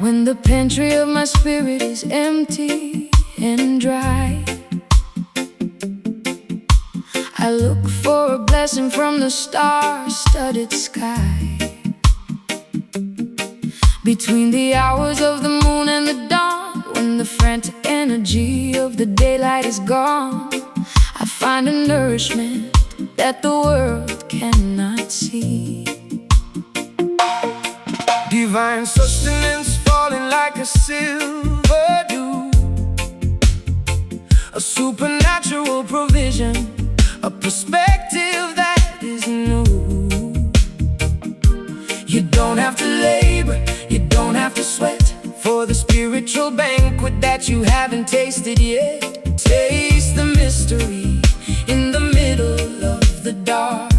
When the pantry of my spirit is empty and dry, I look for a blessing from the star-studded sky. Between the hours of the moon and the dawn, when the frantic energy of the daylight is gone, I find a nourishment that the world cannot see. Divine sustenance falling like a silver dew, a supernatural provision, a perspective that is new. You don't have to labor, you don't have to sweat for the spiritual banquet that you haven't tasted yet. Taste the mystery in the middle of the dark.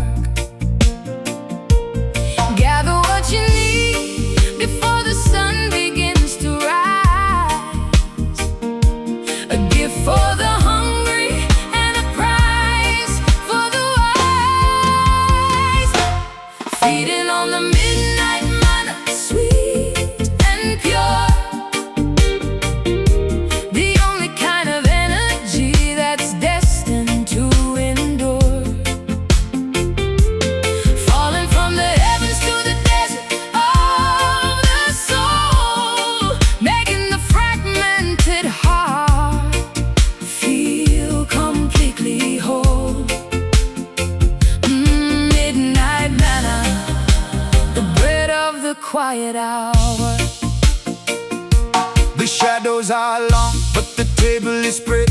Gather what you need before the sun begins to rise. A gift for the hungry and a prize for the wise. Feeding on the midnight manna, sweet and pure, the only kind of energy that's destined to endure. Falling from the heavens to the desert of the soul, making the fragmented heart feel completely whole. Midnight manna, the bread of the quiet hour. The shadows are long, but the table is spread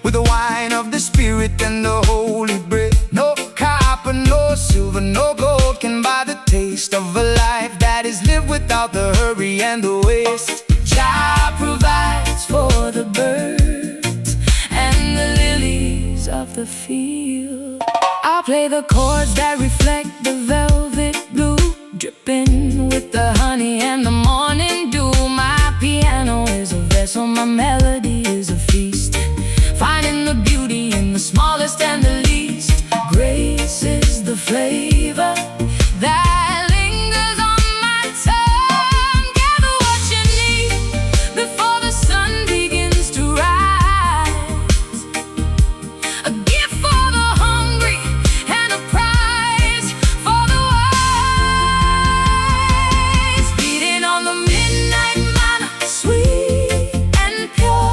with the wine of the Spirit and the holy bread. No copper, no silver, no gold can buy the taste of a life that is lived without the hurry and the waste. Jah provides for the birds and the lilies of the field. I'll play the chords that reflect the velvet blue, dripping with the honey and the morning dew. My piano is a vessel, my melody is a feast, finding the beauty in the smallest and the least. Grace is the flavor that lingers on my tongue. Gather what you need before the sun begins to rise. A gift for the hungry and a prize for the wise. Feeding on the midnight manna, sweet and pure,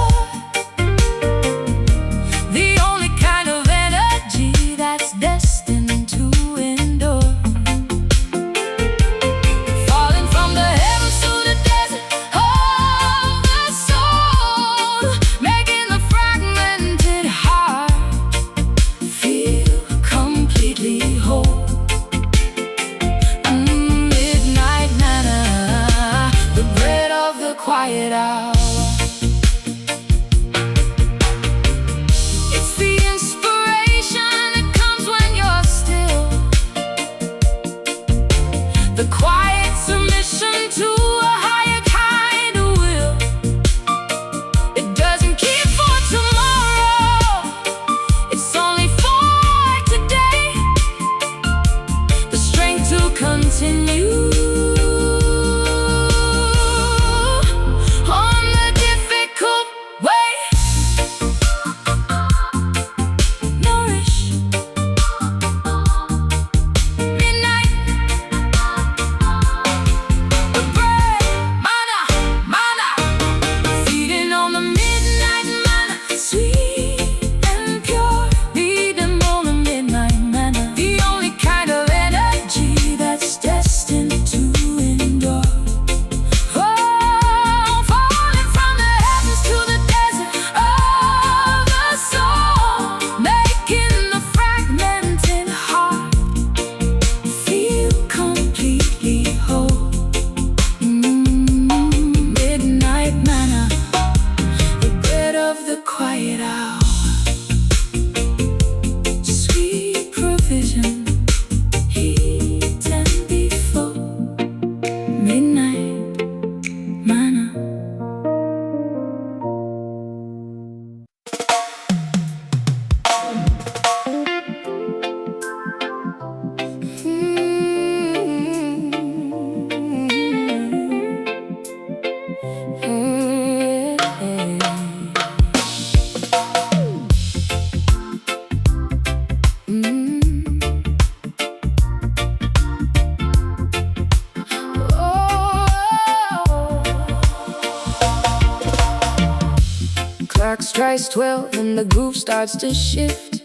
strikes 12 and the groove starts to shift,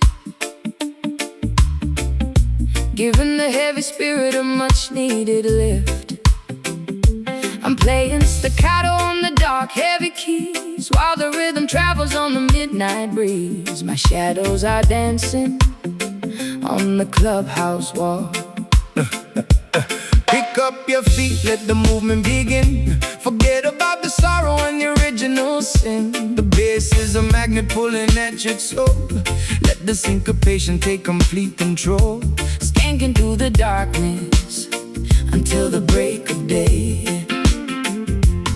giving the heavy spirit a much needed lift. I'm playing staccato on the dark, heavy keys, while the rhythm travels on the midnight breeze. My shadows are dancing on the clubhouse wall. Pick up your feet, let the movement begin. Forget about the sorrow and the original sin. The bass is a magnet pulling at your soul. Let the syncopation take complete control. Skanking through the darkness until the break of day.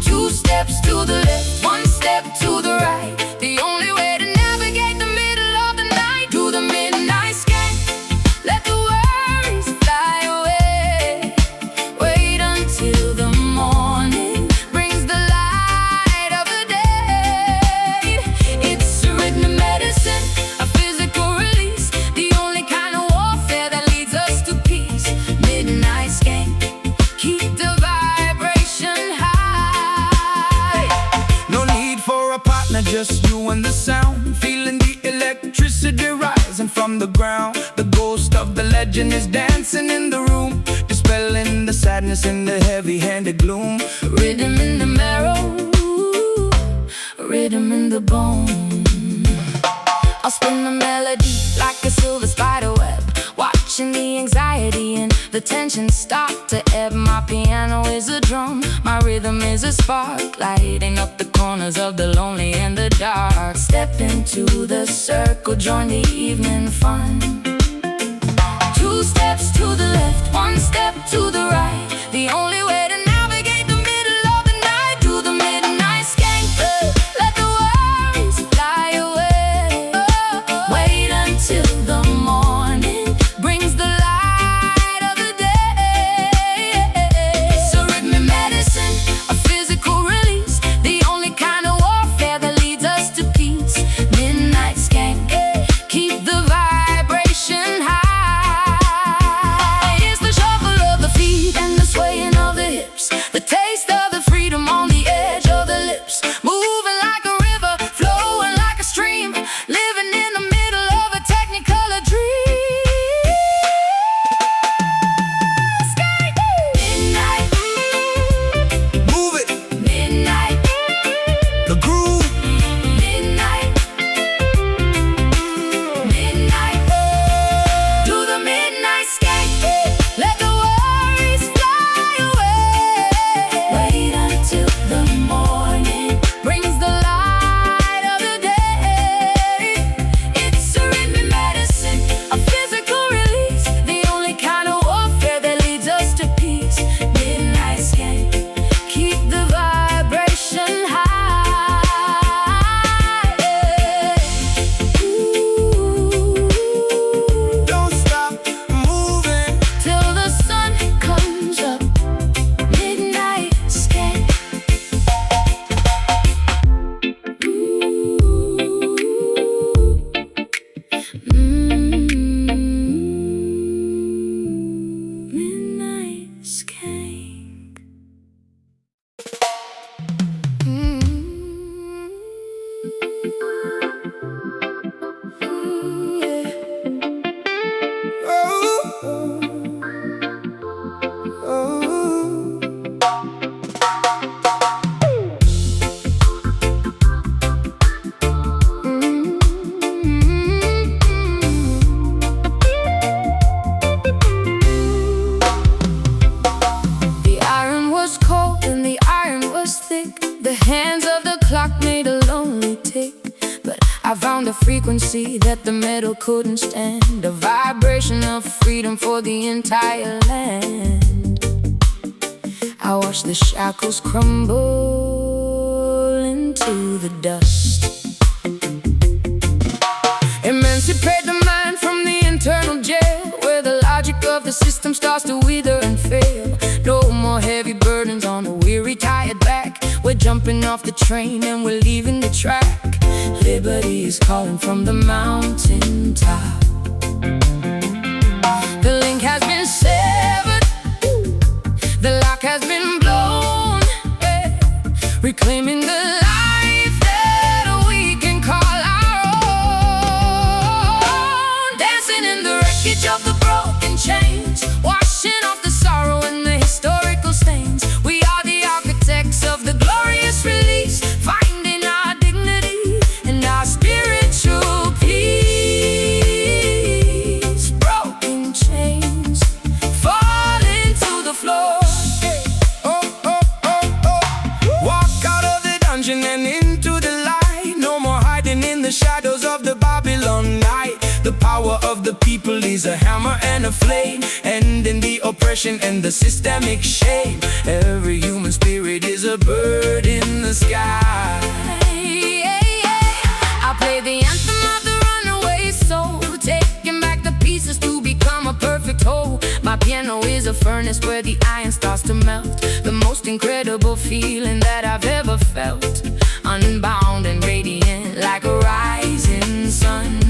2 steps to the left, 1 step to the right. The only way to navigate the middle of the night. Do the midnight skank, let the worries fly away. Wait until the morning brings the light of the day. It's a rhythm medicine, a physical release, the only kind of warfare that leads us to peace. Midnight skank, keep the vibration high. No need for a partner, just you and the sound. Feeling the electricity rising from the ground. The ghost of the legend is dancing in the room, dispelling the sadness in the heavy-handed gloom. Rhythm in the marrow, rhythm in the bone. I'll spin the melody like a silver spider web, watching the anxiety and the tension start to ebb. My piano is a drum, my rhythm is a spark, lighting up the corners of the lonely and the dark. Step into the circle, join the evening fun. 2 steps to the left, 1 step to the right. The only way to navigate the middle of the night. Do the midnight skank, let the worries fly away. Wait until the morning brings the light of the day. It's a rhythm medicine, a physical release, the only kind of warfare that leads us to peace. Midnight skank, keep the vibration high. It's the shuffle of the feet and the swaying of the hips, the taste of the freedom on the edge of the lips. Moving like a river, flowing like a stream, living in the middle of a technicolor dream. Skank, midnight, Move it, midnight, the groove. midnight, midnight. Do the midnight skank, let the worries fly away. Wait until the morning brings the light of the day. It's a rhythm medicine, a physical release, the only kind of warfare that leads us to peace. Midnight skank, keep the vibration high. Ooh, Don't stop moving. till the sun comes up. Midnight skank. Midnight skank. The iron was cold and the iron was thick. The hands of the clock made a lonely tick. But I found a frequency that the metal couldn't stand, a vibration of freedom for the entire land. I watched the shackles crumble into the dust. Emancipate the mind from the internal jail, where the logic of the system starts to wither and fail. No more heavy burdens on a weary, tired back. We're jumping off the train and we're leaving the track. Liberty is calling from the mountaintop. The link has been severed, the lock has been blown, reclaiming the life that we can call dungeon and into the light. No more hiding in the shadows of the Babylon night. The power of the people is a hammer and a flame, ending the oppression and the systemic shame. Every human spirit is a bird in the sky. I play the anthem of the runaway soul, taking back the pieces to become a perfect whole. My piano is a furnace where the iron starts to melt. The most incredible feeling that I've ever felt. Unbound and radiant like a rising sun.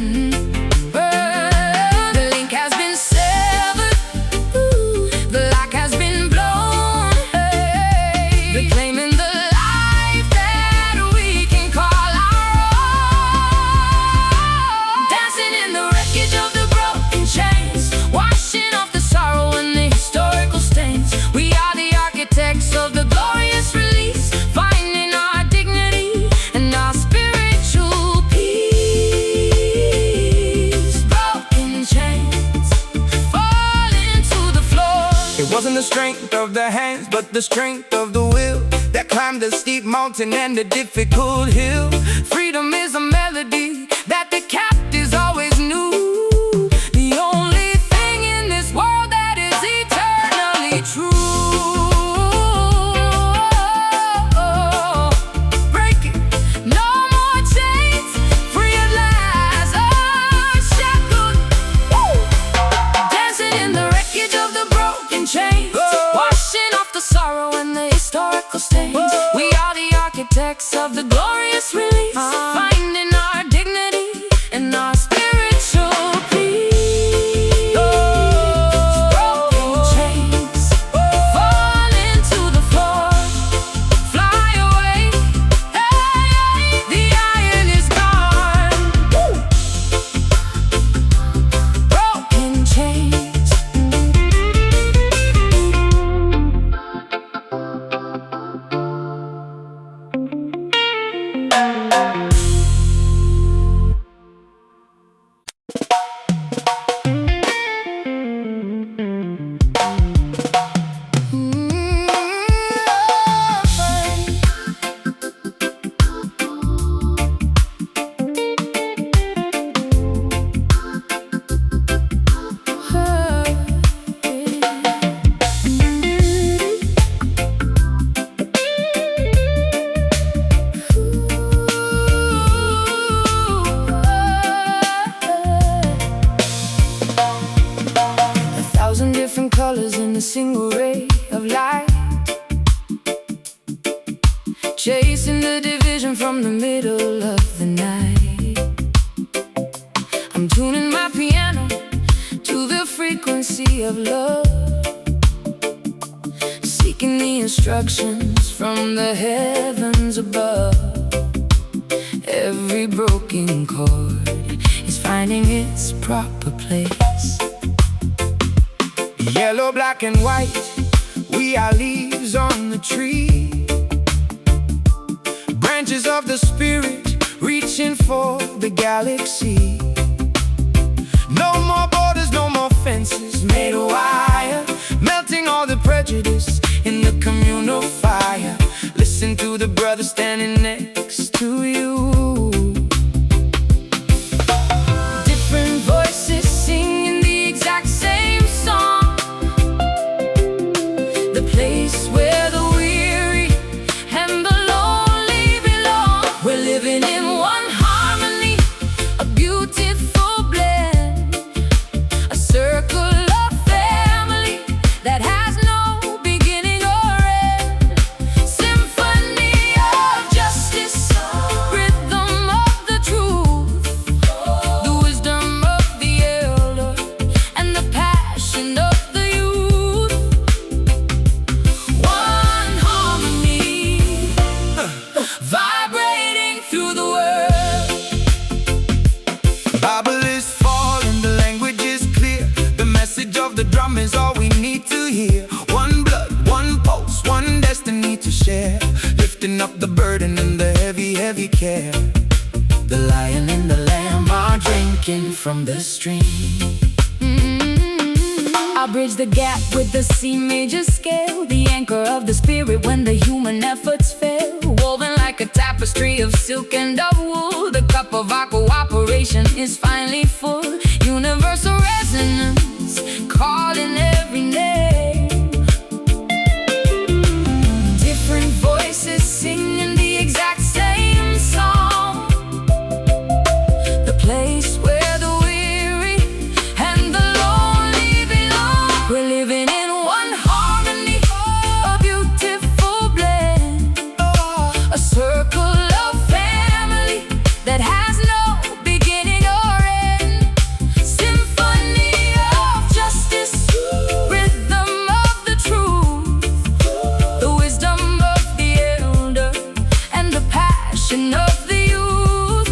The link has been severed, the lock has been blown, reclaiming the life that we can call our own. Dancing in the wreckage of the broken chains, washing off the sorrow and the historical stains. We are the architects of the glorious release, finding our dignity and our spiritual peace. Broken chains falling to the floor. It wasn't the strength of the hands, but the strength of the will that climbed the steep mountain and the difficult hill. Freedom is a melody that the captives always knew. The only thing in this world that is eternally true. Break it. No more chains, free at last, unshackled. Dancing in the wreckage of the broken chains, washing off the sorrow and the historical stains. We are the architects of the glorious release, finding our dignity and our spiritual peace. Broken chains falling to the floor, fly away. Hey, the iron is gone. Broken chains. 1,000 different colors in a single ray of light, chasing the division from the middle of the night. I'm tuning my piano to the frequency of love, seeking the instructions from the heavens above. Every broken chord is finding its proper place. Yellow, black, and white, we are leaves on the tree, branches of the spirit reaching for the galaxy. No more borders, no more fences made of wire, melting all the prejudice in the communal fire. Listen to the brother standing next to you. Different voices singing the exact same song, the place where the weary and the lonely belong. We're living in one harmony, a beautiful blend, a circle of family that has no beginning or end. Symphony of justice, rhythm of the truth, the wisdom of the elder and the passion of the youth. One harmony, vibrating through the world. Bible is falling, the language is clear, the message of the drum is all we need to hear. One blood, one pulse, one destiny to share, lifting up the burden and the heavy, heavy care. The lion and the lamb are drinking from the stream. I'll bridge the gap with the C major scale, the anchor of the spirit when the human efforts fail, woven like a tapestry silk and of wool. The cup of our cooperation is finally full. Universal resonance calling every name. Different voices singing the exact same song. The place where the weary and the lonely belong. We're living in one harmony, a beautiful blend, a circle of family that has no beginning or end. Symphony of justice, rhythm of the truth, the wisdom of the elder and the passion of the youth.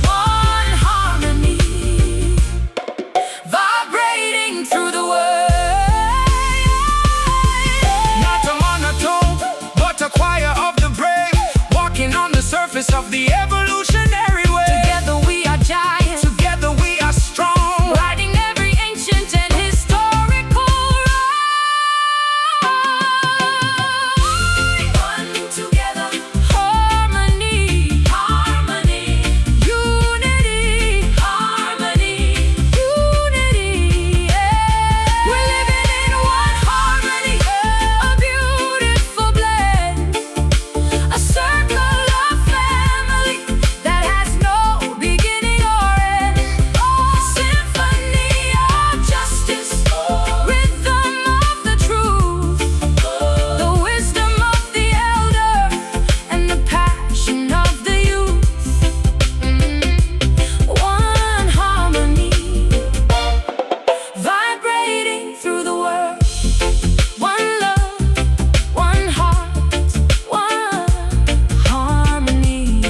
One harmony, vibrating through the world. Not a monotone, but a choir of the brave, walking on the surface of the evolutionary way. Together we are giants, Together we are strong, riding every ancient and historical ride. One together, harmony, harmony, unity, harmony, unity. Yeah. We're living in one harmony, a beautiful blend, a circle of family that has no beginning or end. Symphony of justice, rhythm of the truth, the wisdom of the elder and the passion of the youth. One harmony, vibrating through the world. One love, one heart, one harmony.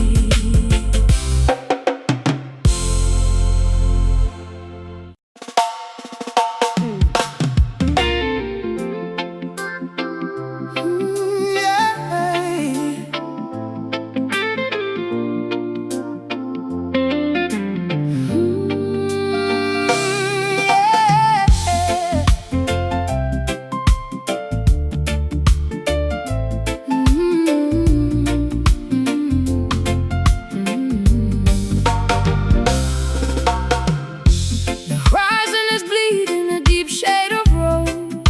The horizon is bleeding a deep shade of rose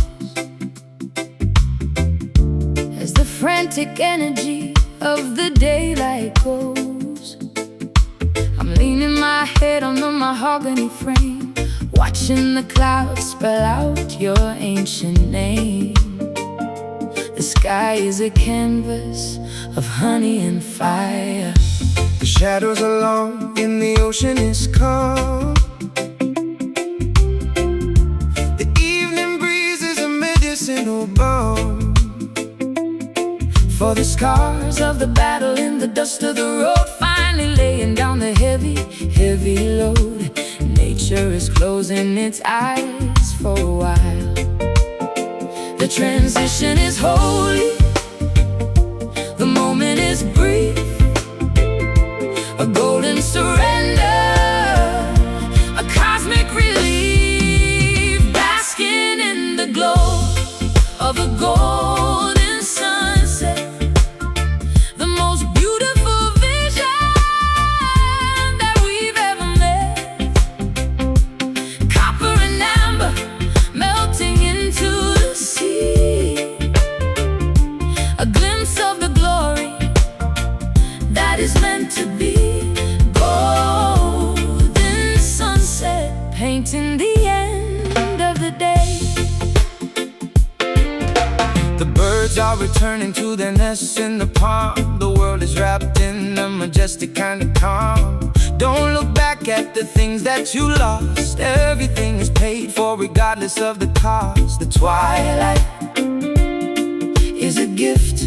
as the frantic energy of the daylight goes. I'm leaning my head on the mahogany frame, watching the clouds spell out your ancient name. The sky is a canvas of honey and fire. the shadows are long and the ocean is calm. The evening breeze is a medicinal balm For the scars of the battle in the dust of the road, finally laying down the heavy, heavy load. Nature is closing its eyes for a while. The transition is holy, the moment is brief, a golden surrender, a cosmic relief, basking in the glow of a golden sunset. The most beautiful vision that we've ever met. Copper and amber melting into the sea. A glimpse of the glory that is meant to be. Golden sunset painting the end of the day. The birds are returning to their nests in the palm. The world is wrapped in a majestic kind of calm. Don't look back at the things that you lost. Everything is paid for regardless of the cost. The twilight Is a gift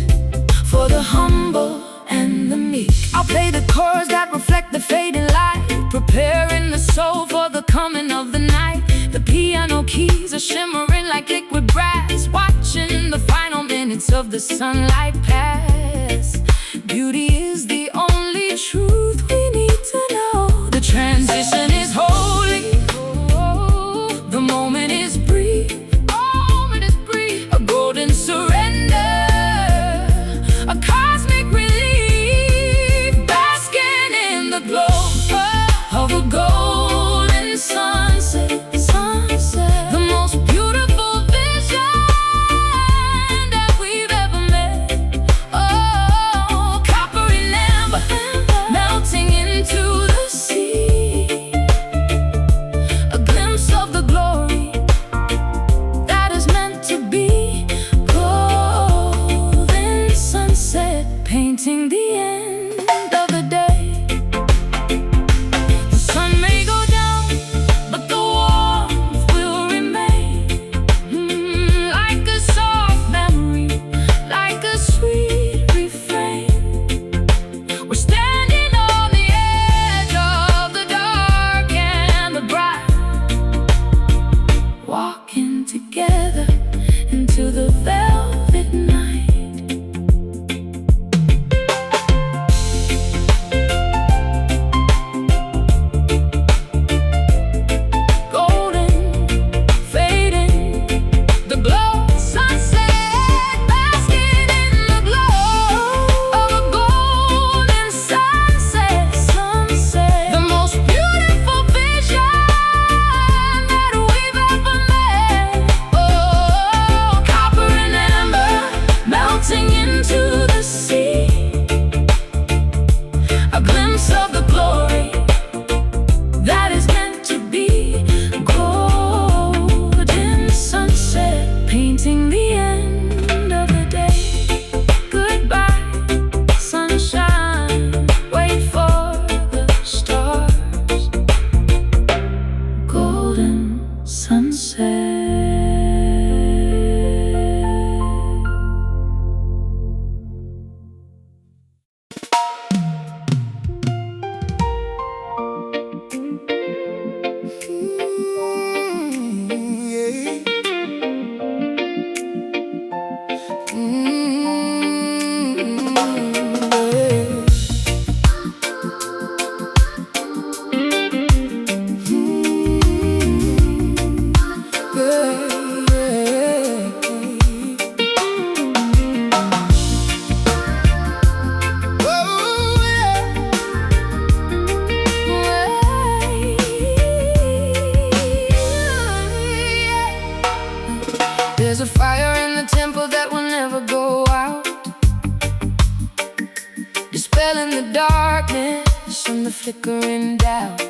for the humble and the meek. I'll play the chords that reflect the fading light, preparing the soul for the coming of the night. The piano keys are shimmering like liquid brass, watching the final minutes of the sunlight pass. Beauty is the only truth we need to know. The transition is holy, the moment is brief, a golden surrender, a cosmic relief. There's a fire in the temple that will never go out, dispelling the darkness and the flickering doubt.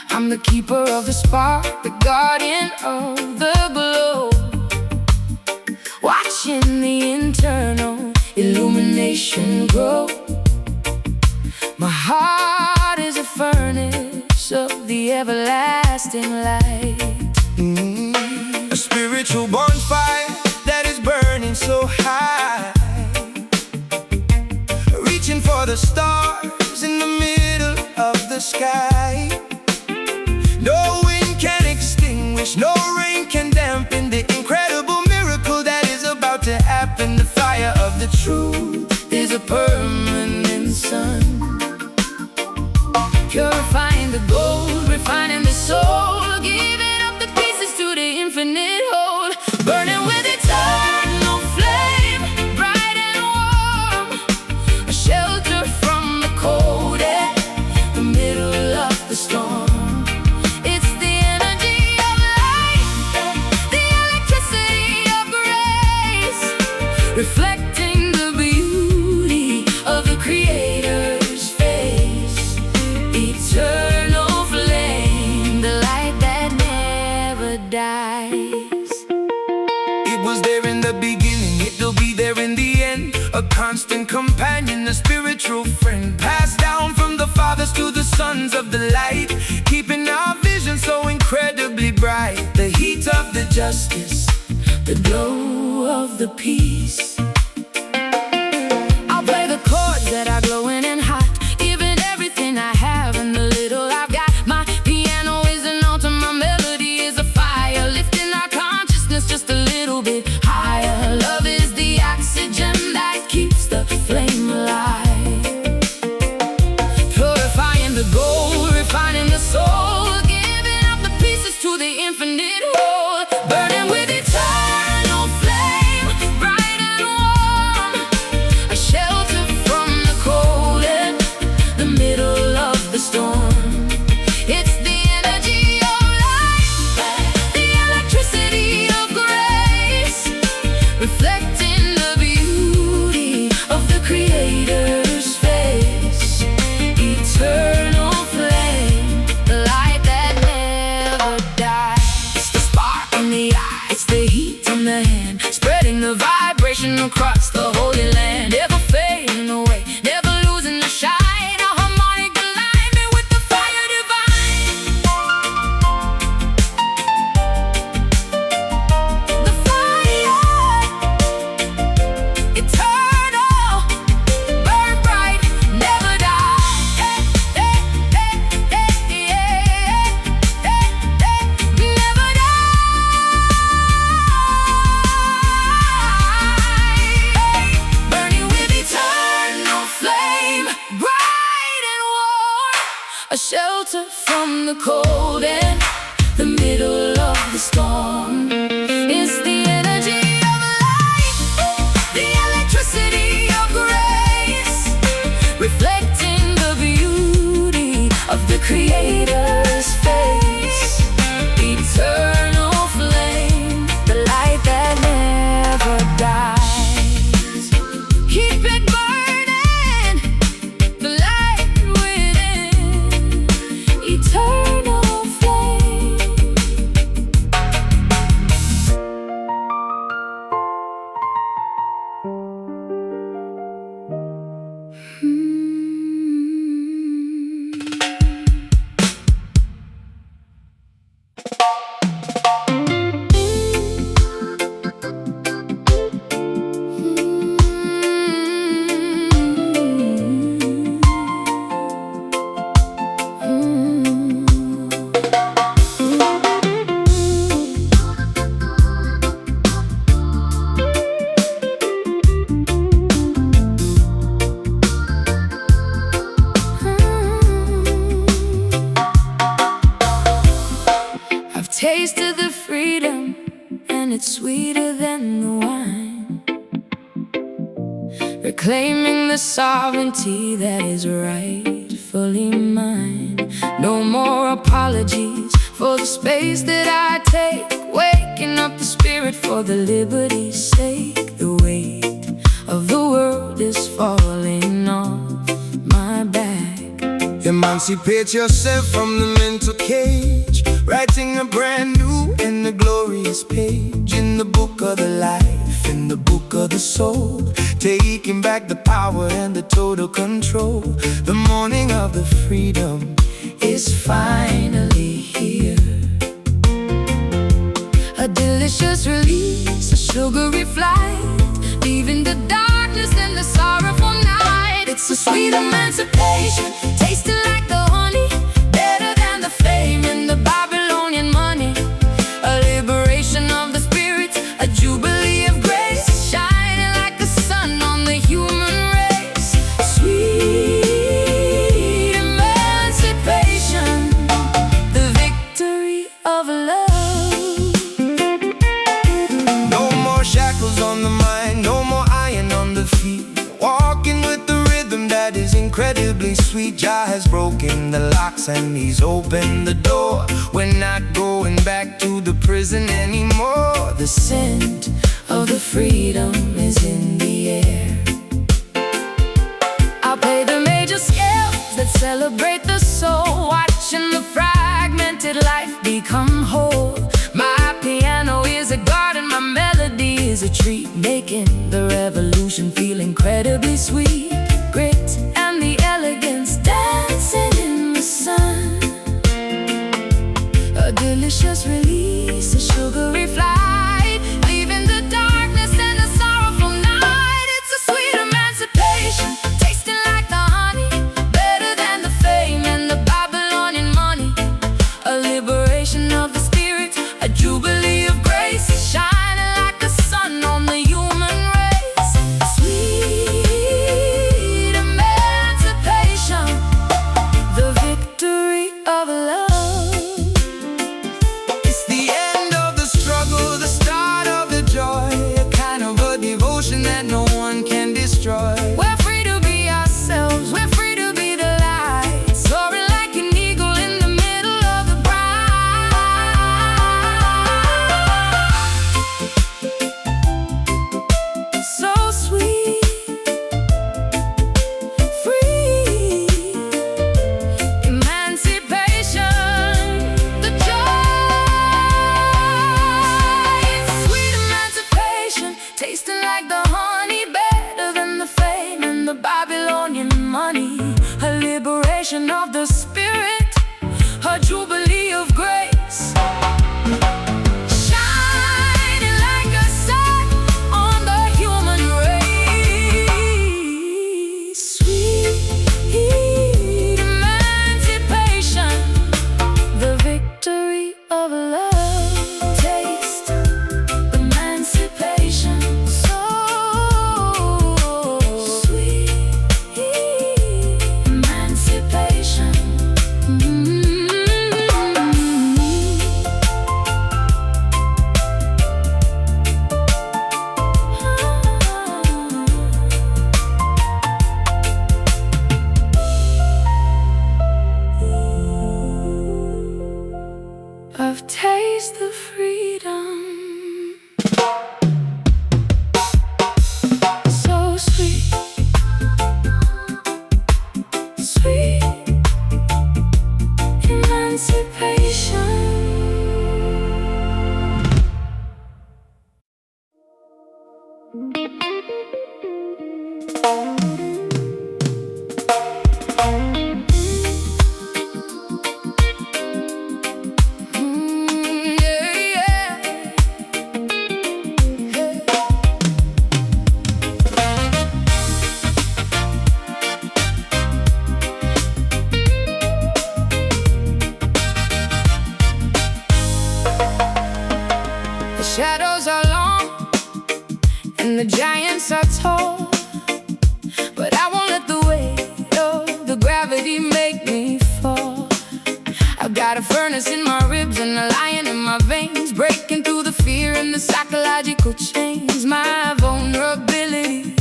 I'm the keeper of the spark, the guardian of the glow, watching the internal illumination grow. My heart is a furnace of the everlasting light. A spiritual bonfire that is burning so high, reaching for the stars in the middle of the sky. No wind can extinguish, no rain can dampen the incredible miracle that is about to happen. The fire of the truth is a permanent sun, purifying the gold, refining the soul, giving up the pieces to the infinite whole, burning with eternal flame, bright and warm, a shelter from the cold air, the middle of the storm. It's the energy of light, the electricity of grace, reflecting the beauty of the Creator's face. Eternal flame, the light that never dies. It was there in the beginning, it will be there in the end. A constant companion, a spiritual friend, passed down from the fathers to the sons of the light, keeping our vision so incredibly bright. The heat of the justice, The glow of the peace. I'll play the chords that are glowing and hot, giving everything I have and the little I've got. My piano is an altar, my melody is a fire, lifting our consciousness just a little bit higher. Love is the oxygen that keeps the flame alive, purifying the gold, refining the soul, giving up the pieces to the infinite whole, burning with eternal flame, bright and warm, a shelter from the cold air, the middle of the storm. It's the energy of light, the electricity of grace, reflecting the beauty of the Creator's face. Eternal flame, the light that never dies. It's the spark in the eye, it's the heat on the hand, spreading the vibration across the Holy Land. Never fading away, never losing the shine, a harmonic alignment with the fire divine. The fire, eternal, burn bright, never die. Never die. Burning with eternal flame, bright and warm, a shelter from the cold and the middle of the storm. It's the energy of light, the electricity of grace, reflecting the beauty of the Creator's face. Eternal flame, the light that never dies. Keep it burning, the light within. Eternal flame. reclaiming the sovereignty that is rightfully mine. No more apologies for the space that I take, waking up the spirit for the liberty's sake. The weight of the world is falling off my back. Emancipate yourself from the mental cage, writing a brand new and a glorious page in the book of the life, in the book of the soul, taking back the power and the total control. The morning of the freedom is finally here. A delicious release, a sugary flight, leaving the darkness and the sorrowful night. It's a sweet emancipation, tasting like the honey, better than the fame and the Babylonian money. A liberation of the spirit, a jubilee of grace, shining like the sun on the human race. Sweet emancipation, the victory of love. No more shackles on the mind, no more iron on the feet, walking with the rhythm that is incredibly sweet. Jah has broken the locks and he's opened the door. We're not going back to the prison anymore. The scent of the freedom is in the air. I'll play the major scales that celebrate the soul, watching the fragmented life become whole. My piano is a garden, my melody is a treat, making the revolution feel incredibly sweet. Grit and the elegance dancing in the sun. A delicious release, a sugary flight, leaving the darkness and the sorrowful night. It's a sweet emancipation, tasting like the honey, better than the fame and the Babylonian money. A liberation of the spirit, a jubilee of grace, shining like the sun on the human race. Sweet emancipation, the victory of love. It's the end of the struggle, the start of the joy, a kind of a devotion that no one can destroy. We're free to be ourselves, we're free to be the light, soaring like an eagle in the middle of the bride. So sweet, free, emancipation, the joy. It's sweet emancipation, tasting like the honey, better than the fame and the Babylonian money. A liberation of the spirit, a jubilee of grace, shining like a sun on the human race. Sweet emancipation, the victory of love. Taste emancipation, so sweet emancipation. I've tasted the freedom, so sweet, sweet emancipation. The shadows are long and the giants are tall, but I won't let the weight of the gravity make me fall. I've got a furnace in my ribs and a lion in my veins, breaking through the fear and the psychological chains. My vulnerability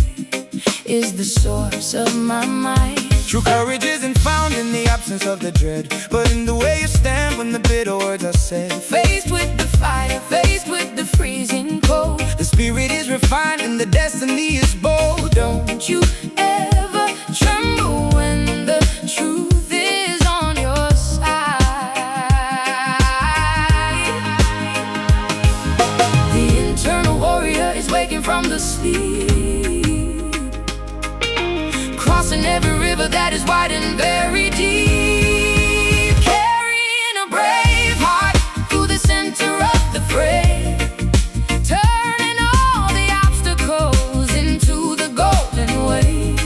is the source of my mind. True courage isn't found in the absence of the dread, but in the way you stand when the bitter words are said. Faced with the fire, faced with the freezing cold, the spirit is refined and the destiny is bold. Don't you ever tremble when the truth is on your side. The internal warrior is waking from the sleep, crossing every river that is wide and very deep, carrying a brave heart through the center of the fray, turning all the obstacles into the golden way.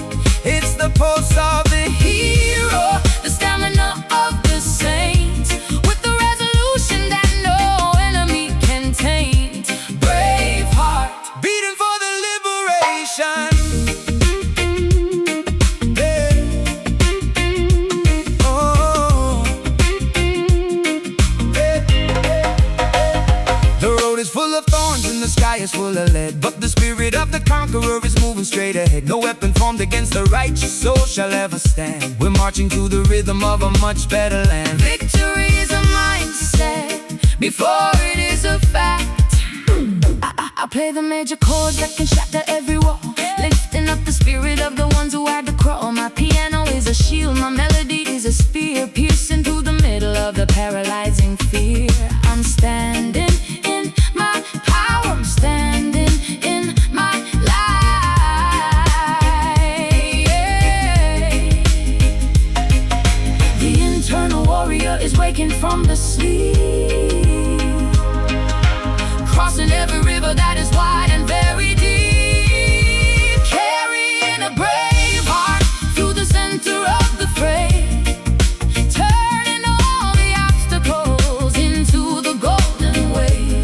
It's the pulse of the Hero, the stamina of the saints, with the resolution that no enemy can taint. Brave heart, beating for the liberation. The sky is full of lead, but the spirit of the conqueror is moving straight ahead. No weapon formed against the righteous soul shall ever stand. We're marching to the rhythm of a much better land. Victory is a mindset before it is a fact. I play the major chords that can shatter every wall, lifting up the spirit of the ones who had to crawl. My piano is a shield, my melody is a spear, piercing through the middle of the paralyzing fear. I'm standing in my power, I'm standing in my light. The internal warrior is waking from the sleep, crossing every river that is wide and very deep, carrying a brave heart through the center of the fray, turning all the obstacles into the golden way.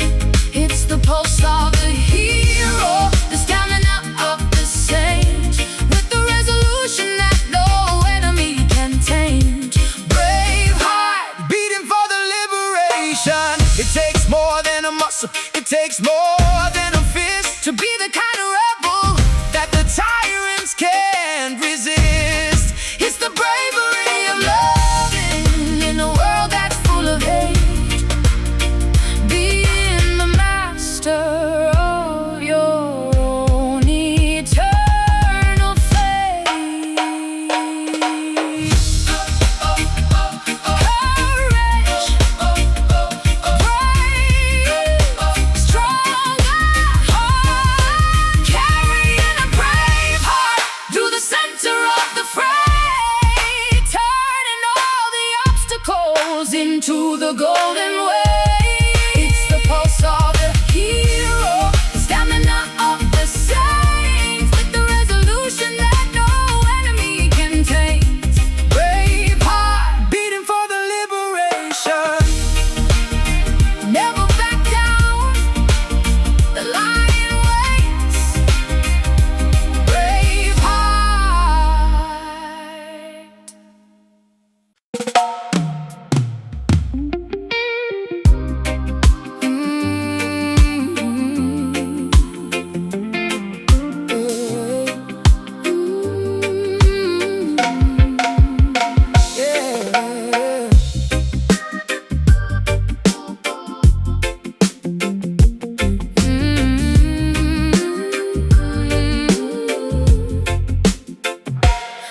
It's the pulse of the hero, the stamina of the saint, with the resolution that no enemy can taint. Brave heart, beating for the liberation. It takes more than a muscle, it takes more than a fist to be the kind of rebel that the tyrants can't resist. It's the bravery of loving in a world that's full of hate, being the master of your own eternal fate. Courage, brave, stronger heart, carrying a brave heart through the center of the fray, turning all the obstacles into the golden way. It's the pulse of the hero, the stamina of the saints, with the resolution that no enemy can taint. Brave heart, beating for the liberation. never back down, the lion waits. Brave heart.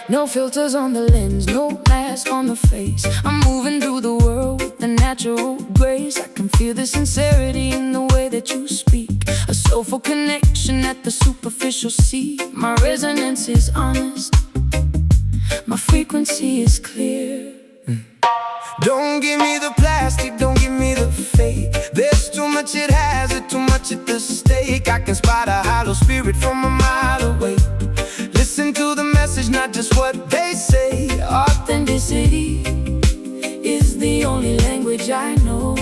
No filters on the lens, no mask on the face. I'm moving through the world with the natural grace. I can feel the sincerity in the way that you speak, a soulful connection that the superficial see. My resonance is honest, my frequency is clear. Don't give me the plastic, don't give me the fake. There's too much it has, it too much at the stake. I can spot a hollow spirit from a mile away. Listen to the message, not just what they say. Authenticity is the only language I know.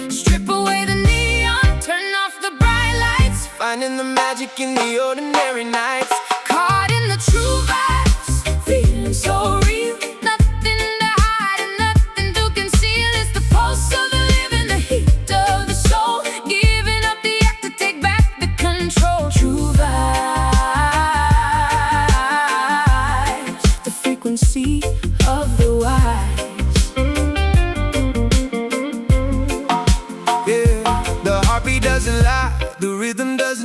Strip away the neon, turn off the bright lights, Finding the magic in the ordinary nights. caught in the true vibes, feeling so real. Nothing to hide and nothing to conceal. It's the pulse of the living, the heat of the soul, giving up the act to take back the control. True vibes.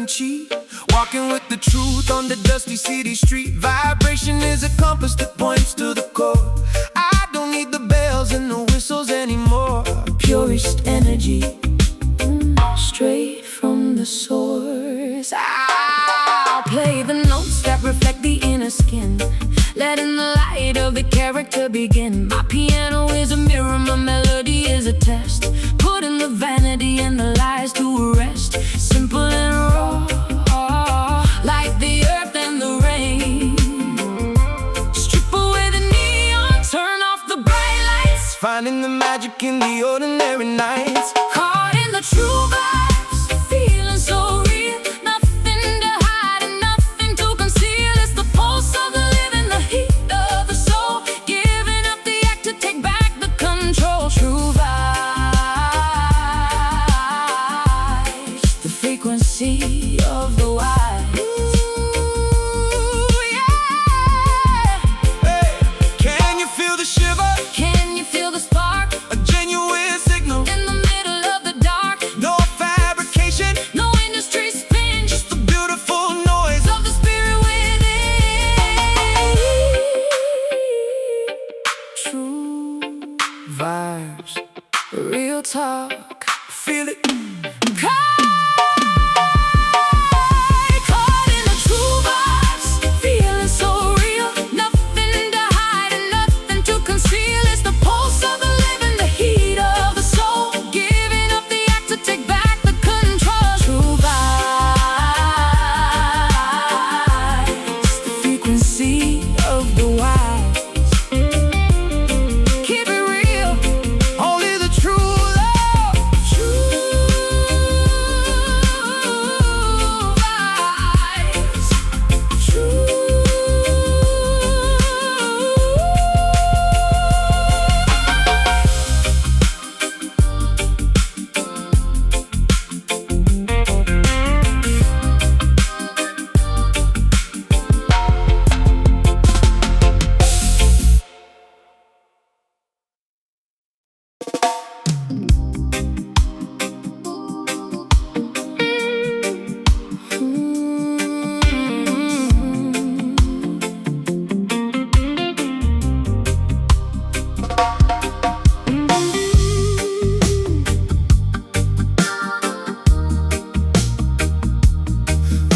doesn't cheat. Walking with the truth on the dusty city street. Vibration is a compass that points to the core. I don't need the bells and the whistles anymore. Purest energy, straight from the source. I'll play the notes that reflect the inner skin, letting the light of the character begin. My piano is a mirror, my melody is a test, putting the vanity and the lies to rest. Simple and raw, like the earth and the rain. Strip away the neon, turn off the bright lights, Finding the magic in the ordinary nights. caught in the true vibes, feeling so real. Nothing to hide and nothing to conceal. It's the pulse of the living, the heat of the soul, giving up the act to take back the control. True vibes, the frequency of the wise. Ooh, yeah. Hey, can you feel the shiver? Can you feel the spark A genuine signal. in the middle of the dark? No fabrication, No industry spin, just the beautiful noise. of the spirit within. True Vibes, real talk. feel it. Caught in the true vibes, feeling so real. Nothing to hide and nothing to conceal. It's the pulse of the living, the heat of the soul, giving up the act to take back the control. True vibes, the frequency of the wise. Keep it real, Only the true love. true vibes, true.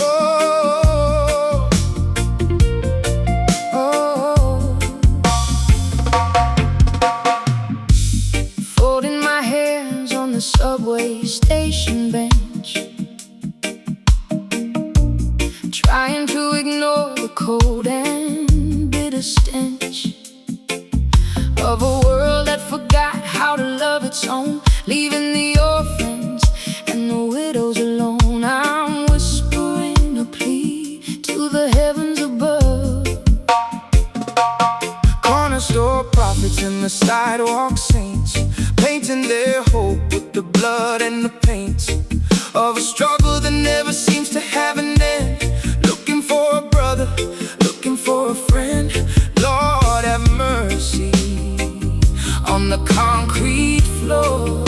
Oh, Oh, folding my hands on the subway station bench, trying to ignore the cold and bitter stench of a world that forgot how to love its own, leaving the orphans and the widows alone. I'm whispering a plea to the heavens above. corner store prophets and the sidewalk saints, painting their hope with the blood and the paint of a struggle that never seems to have an end. Looking for a brother, looking for a friend. Lord have mercy on the concrete floor.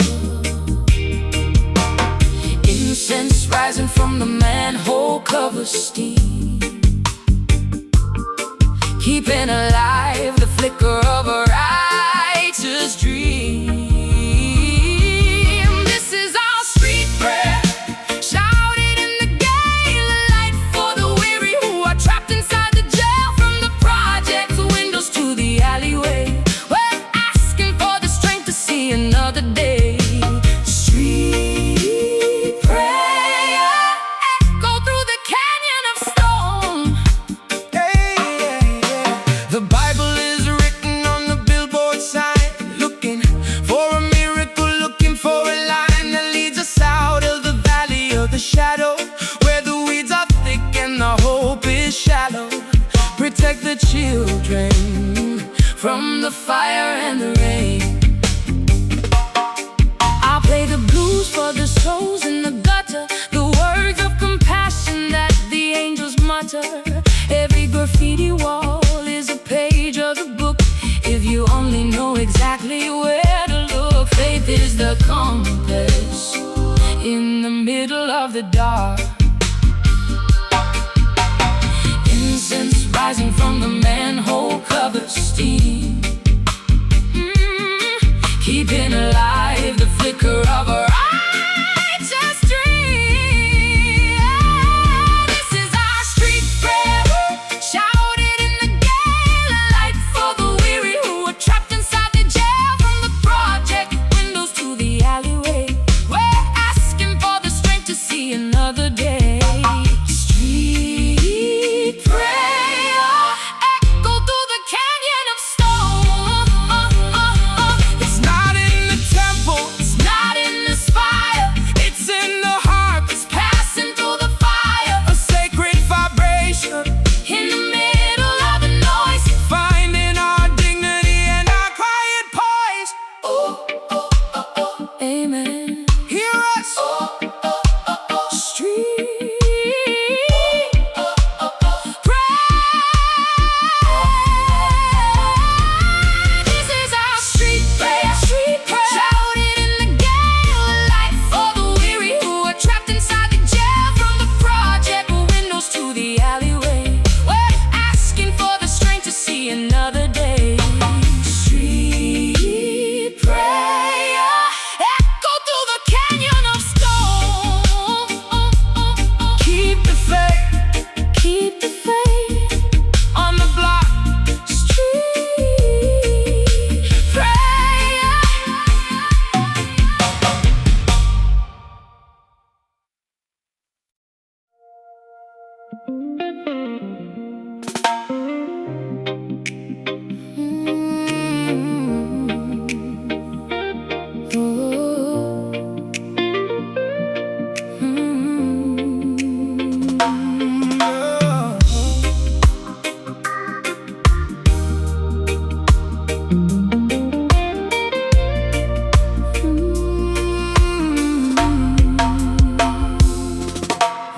Incense rising from the manhole cover steam, keeping alive the flicker of a righteous dream. This is our street prayer, shouted in the gala light for the weary who are trapped inside the jail. From the project's windows to the alleyway, we're asking for the strength to see another day. Street prayer, echo through the canyon of stone. Hey, yeah, yeah. The Bible is written on the billboard sign, looking for a miracle, looking for a line that leads us out of the valley of the shadow, where the weeds are thick and the hope is shallow. Protect the children From the fire and the rain, I'll play the blues for the souls in the gutter, the words of compassion that the angels mutter. Every graffiti wall is a page of the book, if you only know exactly where to look. Faith is the compass in the middle of the dark.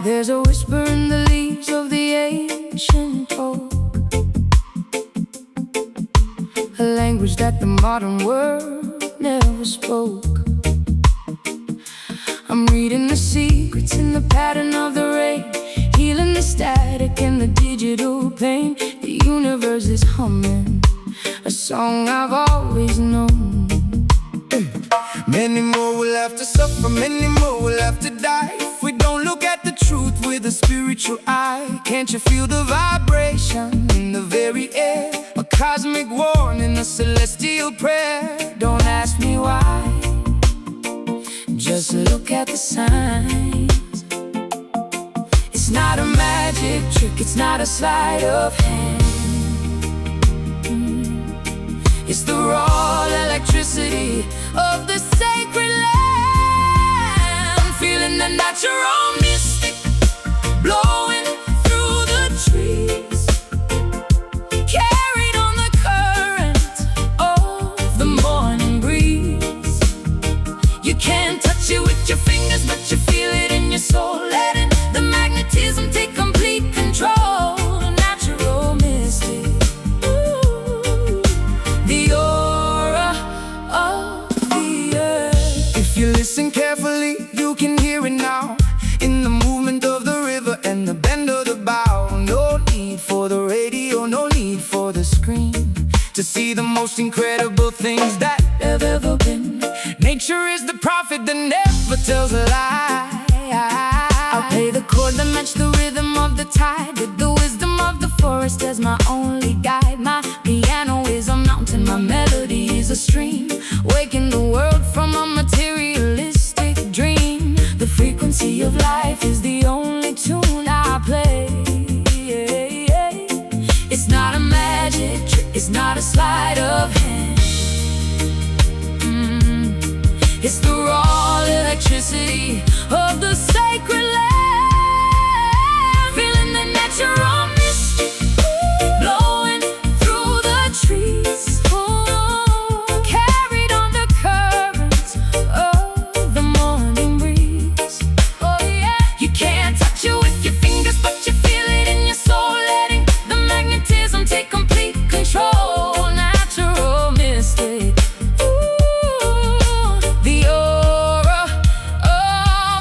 There's a whisper in the leaves of the ancient oak, a language that the modern world never spoke. I'm reading the secrets in the pattern of the rain, healing the static and the digital pain. The universe is humming a song I've always known. Many more will have to suffer, many more will have to die if we don't look at the truth with a spiritual eye. Can't you feel the vibration in the very air? A cosmic warning, a celestial prayer. Don't ask me why, just look at the signs. It's not a magic trick, it's not a sleight of hand. It's the raw electricity of the sacred land. Feeling the natural mystic blowing through the trees, carried on the current of the morning breeze. You can't touch it with your fingers, but you feel it in your soul, letting the magnetism take complete control. Natural mystic, the aura of the earth. if you listen carefully, you can hear it now, in the movement of the river and the bend of the bow. No need for the radio, no need for the screen, to see the most incredible things that have ever been. Nature is the prophet that never tells a lie. I'll play the chord that match the rhythm of the tide, with the wisdom of the forest as my only guide. My piano is a mountain, my melody is a stream, waking the world from a materialistic dream. The frequency of life is the only tune I play. It's not a magic trick, it's not a sleight of hand. It's the raw electricity of the sacred land. Feeling the natural mystic blowing through the trees, carried on the currents of the morning breeze. Oh yeah, you can't touch it with your fingers, but you feel it in your soul, letting the magnetism take complete control. Natural mystic, the aura of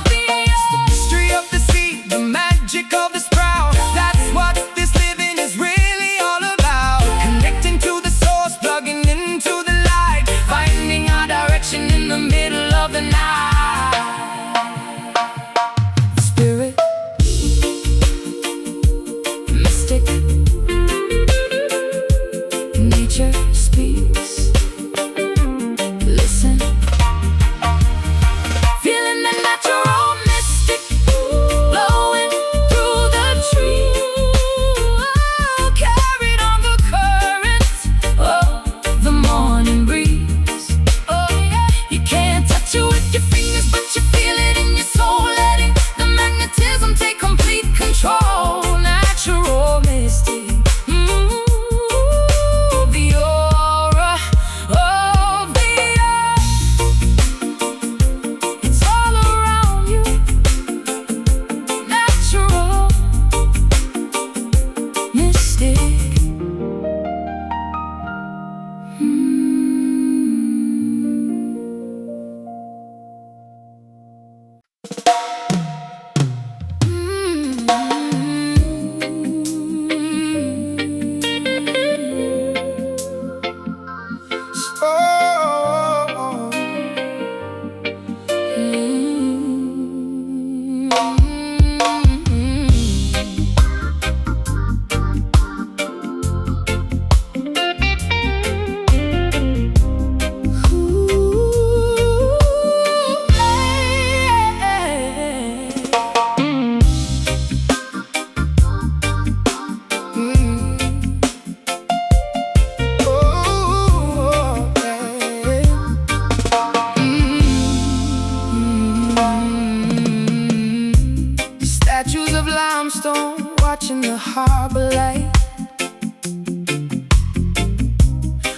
calm storm, watching the harbor light.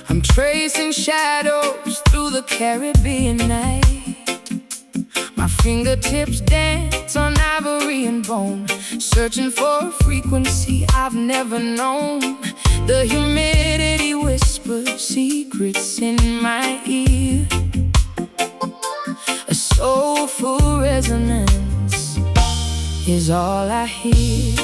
I'm tracing shadows through the Caribbean night. My fingertips dance on ivory and bone, searching for a frequency I've never known. The humidity whispers secrets in my ear. A soulful resonance is all I hear.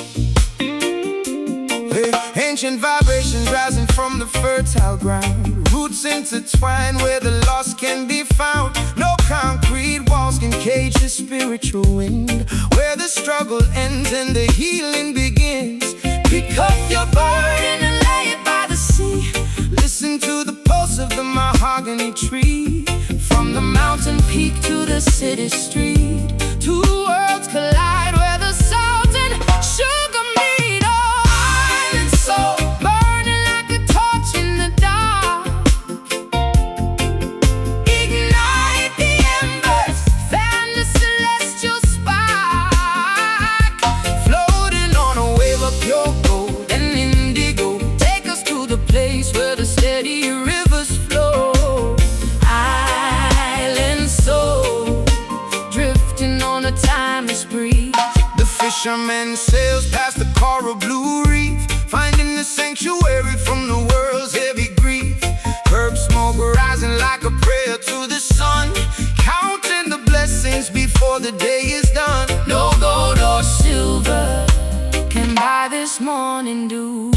Hey, ancient vibrations rising from the fertile ground, roots intertwined where the lost can be found. No concrete walls can cage the spiritual wind, where the struggle ends and the healing begins. Pick up your burden and lay it by the sea. Listen to the pulse of the mahogany tree. From the mountain peak to the city street, two worlds collide where the salt and sugar meet. Oh, island soul, burning like a torch in the dark. Ignite the embers, fan the celestial spark. Floating on a wave of pure gold And indigo, take us to the place where the steady rivers flow. Island soul, drifting on a timeless breeze. The fisherman sails past the coral blue reef, finding the sanctuary from the world's heavy grief. Herb smoke rising like a prayer to the sun, counting the blessings before the day is done. No gold or silver can buy this morning dew.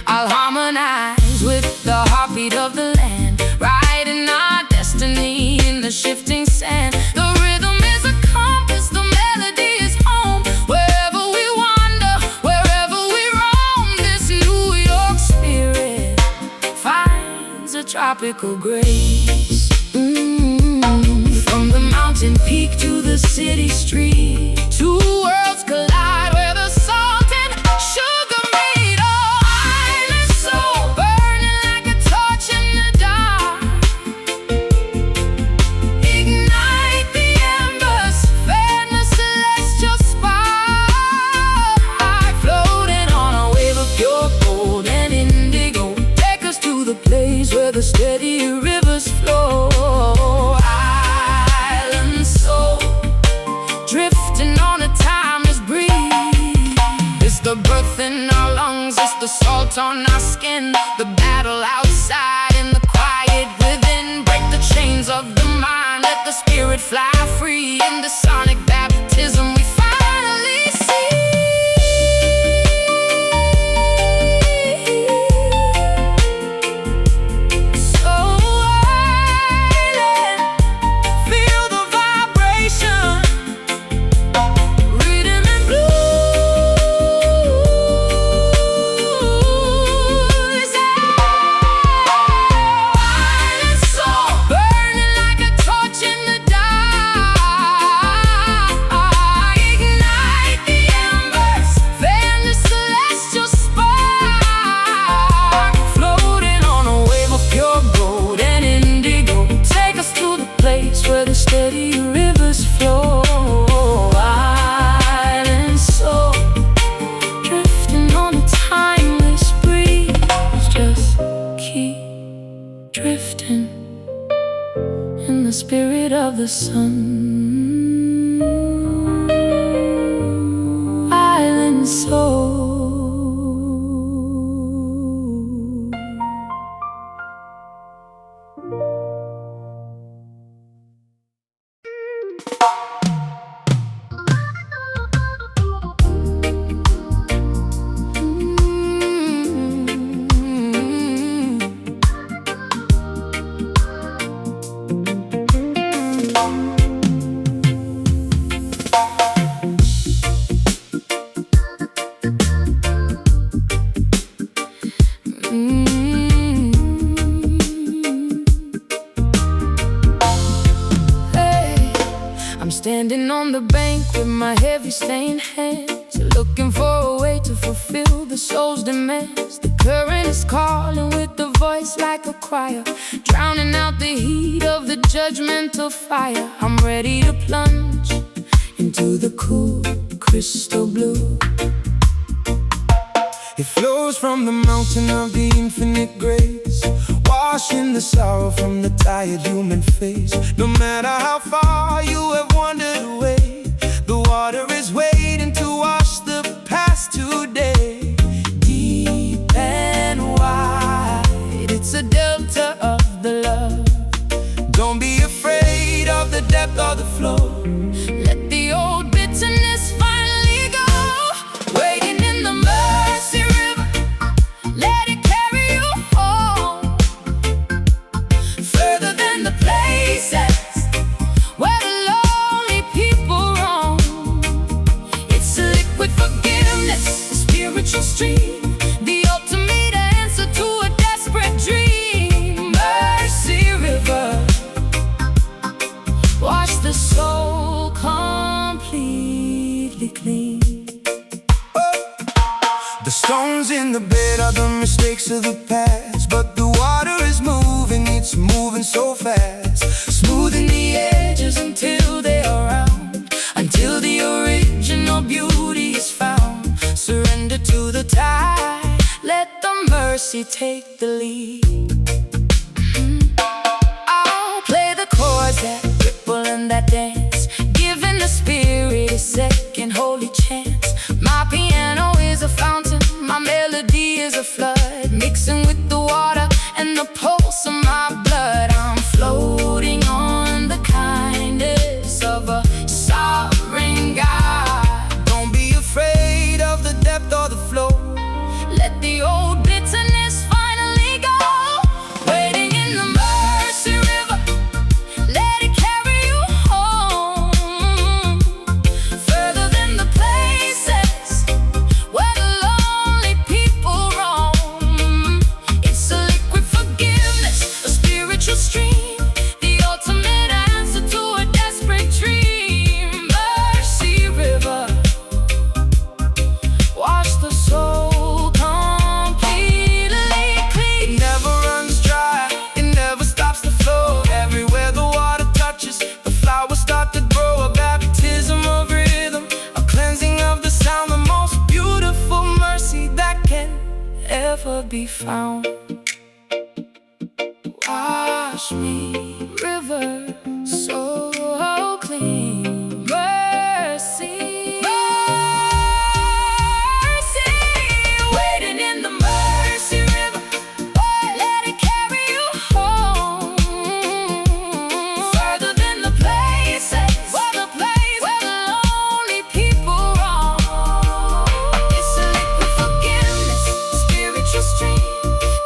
I'll harmonize with the heartbeat of the land, riding our destiny in the shifting sand. The rhythm is a compass, the melody is home. Wherever we wander, wherever we roam, this New York spirit finds a tropical grace. From the mountain peak to the city street, two worlds collide where the salt and sugar meet. Oh, island soul, burning like a torch in the dark. Ignite the embers, fan the celestial spark. Floating on a wave of pure gold and indigo, take us to the place where the steady rivers flow. Island soul, drifting on a timeless breeze. It's the breath in our lungs, it's the salt on our skin, the battle outside and the quiet within. Break the chains of the mind, let the spirit fly free. In the sonic baptism we finally see. So island, feel the vibration, rhythm and blues. Island soul, burning like a torch in the dark. Ignite the embers, fan the celestial spark. Floating on a wave of pure gold and indigo, take us to the place where the steady rivers flow. Island soul, drifting on a timeless breeze. Just keep drifting in the spirit of the sun. Island soul. Standing on the bank with my heavy stained hands, looking for a way to fulfill the soul's demands. The current is calling with the voice like a choir, drowning out the heat of the judgmental fire. I'm ready to plunge into the cool crystal blue. It flows from the mountain of the infinite grace, washing the sorrow from the tired human face. No matter how far you have wandered away, the water is waiting to wash the past today. Deep and wide, it's a delta of the love. Don't be afraid of the depth or the flow. Let the old bitterness finally go. Waiting in the mercy river, let it carry you home. Further than the places where the lonely people roam. It's a liquid forgiveness, a spiritual stream, the ultimate answer to a desperate dream. Mercy river, wash the soul completely clean. The stones in the bed are the mistakes of the past, but the water is moving, it's moving so fast. Smoothing the edges until they are round, until the original beauty is found. Surrender to the tide, let the mercy take the lead. I'll play the chords that ripple and that dance, giving the spirit a second holy chance. My piano is a fountain, my melody is a flood, mixing with the water and the pulse of my blood. I'm floating on the kindness of a sovereign God. Don't be afraid of the depth or the flow. Let the old bitterness finally go. Waiting in the mercy river, let it carry you home. Further than the places where the lonely people roam. It's a liquid forgiveness, a spiritual stream, the ultimate answer to a desperate dream. Mercy river, wash the soul completely clean. It never runs dry, it never stops to flow. Everywhere the water touches, the flowers start to grow. A baptism of rhythm, a cleansing of the sound, the most beautiful mercy that can Ever be found. Wash me, river, so clean. Mercy, mercy, waiting in the mercy river, let it carry you home. Further than the places where the lonely people roam. It's a liquid forgiveness, spiritual stream,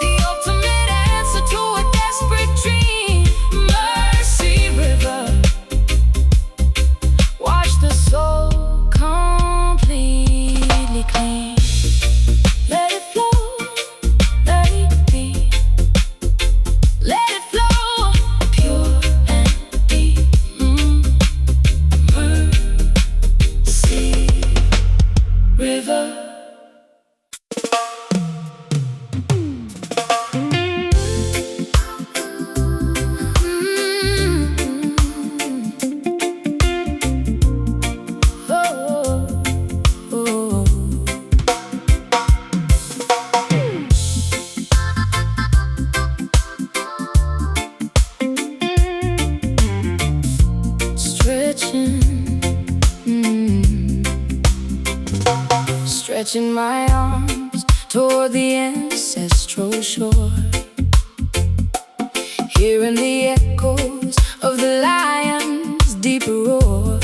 the ultimate answer to a desperate dream. Mercy river, wash the soul completely clean. Let it flow, let it be. Let it flow, pure and deep. Mercy river. Stretching my arms toward the ancestral shore, hearing the echoes of the lion's deep roar.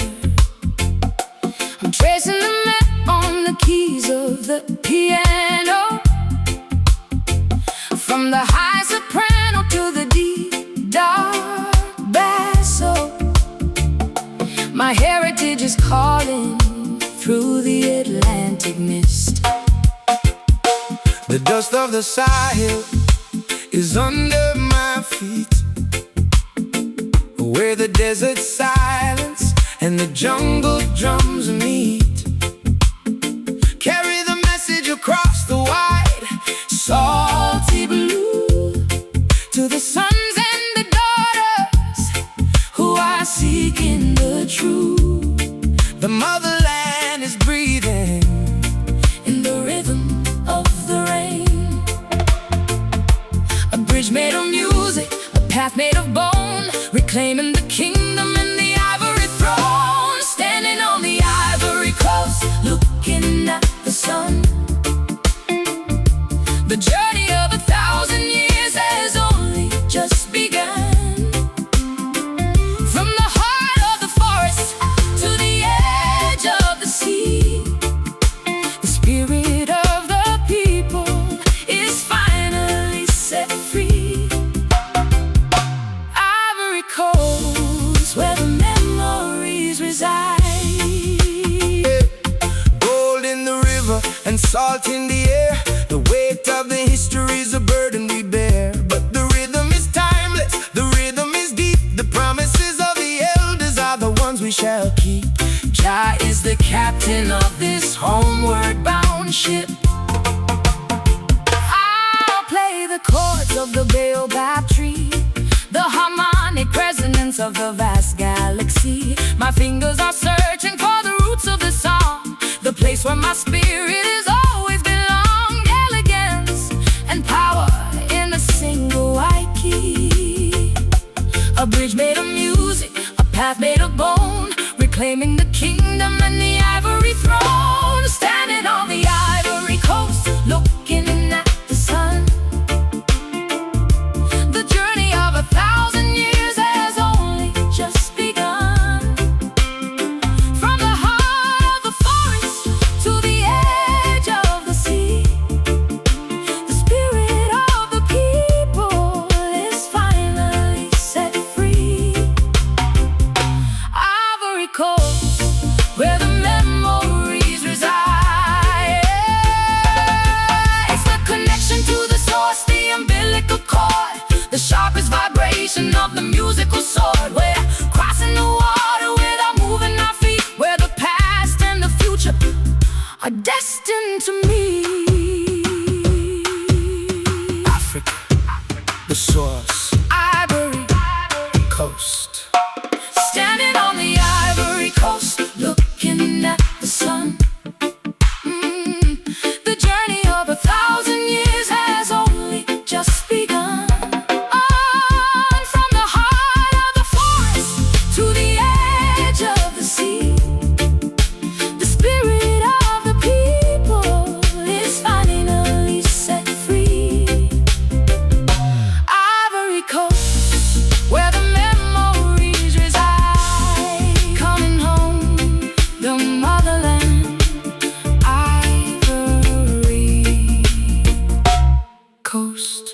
I'm tracing the map on the keys of the piano, from the high soprano to the deep dark basso. My heritage is calling through the Atlantic mist. The dust of the Sahel is under my feet, where the desert silence and the jungle drums meet. Carry the message across the wide, salty blue, to the sons and the daughters who are seeking the truth. The salt in the air. The weight of the history is a burden we bear. But the rhythm is timeless, the rhythm is deep. The promises of the elders are the ones we shall keep. Jah is the captain of this homeward bound ship. I'll play the chords of the baobab tree, the harmonic resonance of the vast galaxy. My fingers are searching for the roots of the song, the place where my spirit has always belonged. Elegance and power in a single white key. A bridge made of music, a path made of bone, reclaiming the kingdom and the ivory throne. Standing on the ivory coast, looking at the sun. The journey of 1,000 years has only just begun. From the heart of the forest to the edge of the sea, the spirit of the people is finally set free. Ivory Coast, where the memories reside. It's the connection to the source, the umbilical cord, the sharpest vibration of the musical sword. We're crossing the water without moving our feet, where the past and the future are destined to meet. Africa, the source, Ivory coast. Standing on the ivory coast, looking at the sun. The journey of 1,000 years has only just begun. On from the heart of the forest to the edge of the sea, the spirit of the people is finally set free. Ivory Coast, where the memories reside. Coming home, the motherland. Ivory Coast.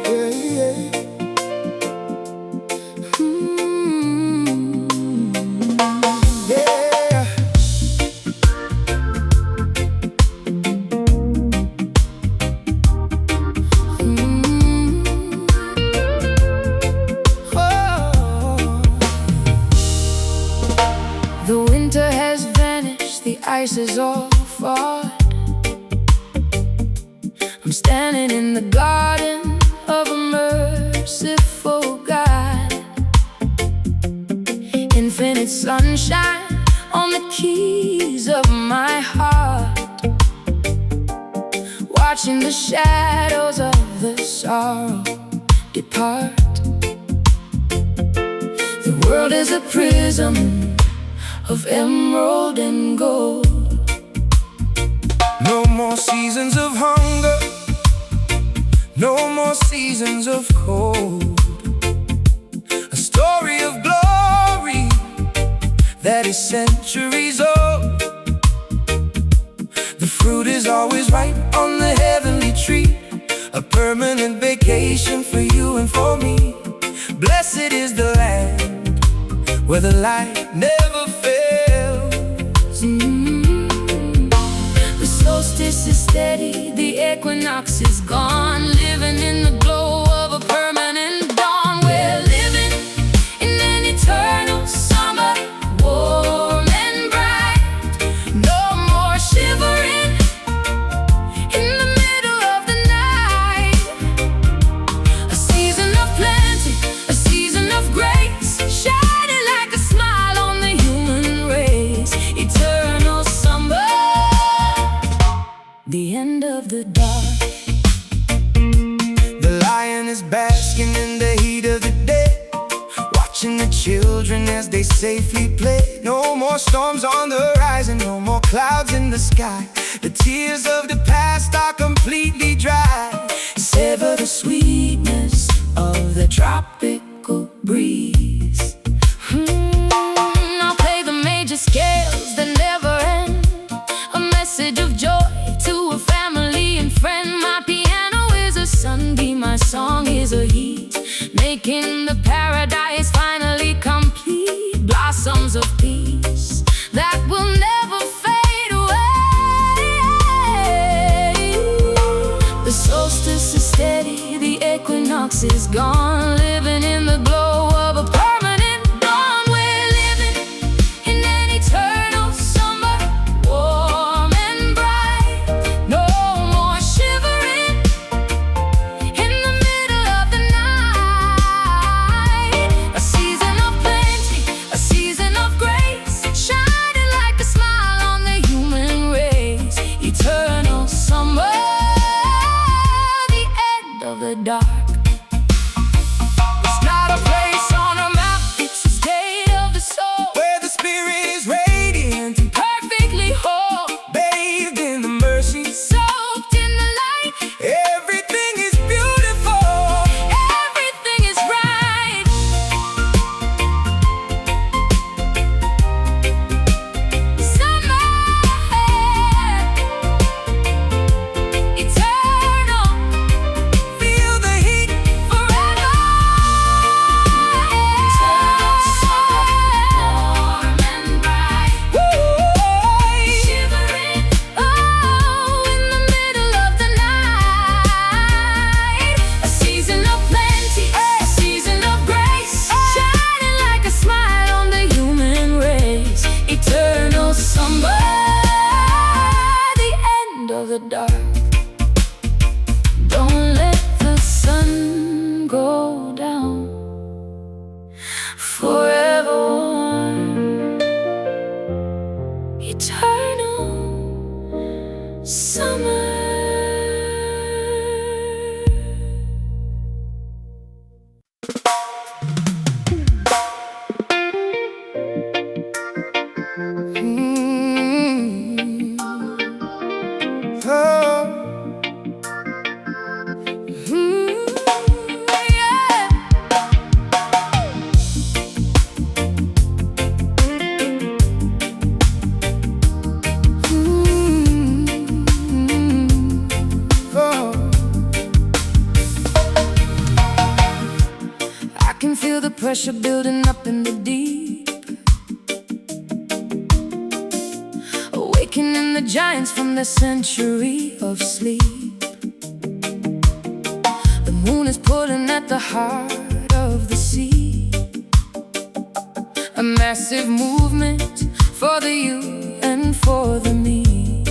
Yeah, yeah. Yeah. Oh. The winter has vanished, the ice is all thawed. I'm standing in the garden of a merciful God. Infinite sunshine on the keys of my heart, watching the shadows of the sorrow depart. The world is a prism of emerald and gold. No more seasons of hunger, no more seasons of cold. A story of glory that is centuries old. The fruit is always ripe on the heavenly tree, a permanent vacation for you and for me. Blessed is the land where the light never fails. The solstice is steady, the equinox is gone, living in the glow of a permanent dawn. We're living in an eternal summer, warm and bright. No more shivering in the middle of the night. A season of plenty, a season of grace, shining like a smile on the human race. Eternal summer, the end of the dark. The lion is basking in the heat of the day, watching the children as they safely play. No more storms on the horizon, no more clouds in the sky. The tears of the past are completely dry. Sever the sweetness of the tropical tropical breeze. I'll play the major scales that never end, a message of joy to a family and friend. My piano is a sunbeam, my song is a heat, making the paradise finally complete. Blossoms of peace that will never fade away. The solstice is steady, the equinox is gone, living in the glow of a permanent dawn. We're living in an eternal summer, warm and bright. No more shivering in the middle of the night. A season of plenty, a season of grace, shining like a smile on the human race. Eternal summer, the end of the dark. It's not a place on a map, it's a state of the soul, where the spirit is radiant and perfectly whole, bathed in the mercy. soaked in the light. Everything is beautiful. Everything is right. Summer, eternal, Feel the heat. forever. Eternal summer, warm and bright. Shivering, oh, in the middle of the night. A season of plenty, a season of grace, shining like a smile on the human race. Eternal summer, the end of the dark. Don't let the sun go down. Forever warm, eternal summer. Oh. Yeah. Oh. I can feel the pressure building up in the deep, awakening the giants from their century of sleep. The moon is pulling at the heart of the sea, a massive movement for the you and for the me.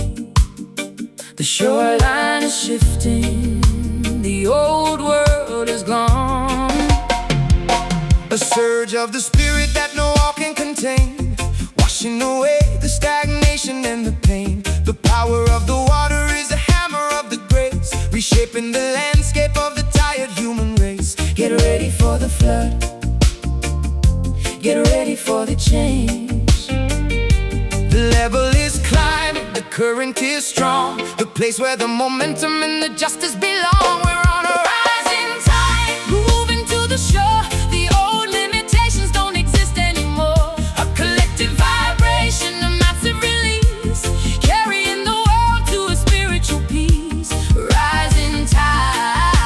The shoreline is shifting, the old world is gone. A surge of the spirit that no wall can contain, washing away the stagnation and the pain. The power of the water is the hammer of the grace, reshaping the landscape of the tired human race. Get ready for the flood, get ready for the change. The level is climbing, the current is strong, the place where the momentum and the justice belong. We're on a Rising tide, moving to the shore. The old limitations don't exist anymore. A collective vibration, a massive release, carrying the world to a spiritual peace. Rising tide,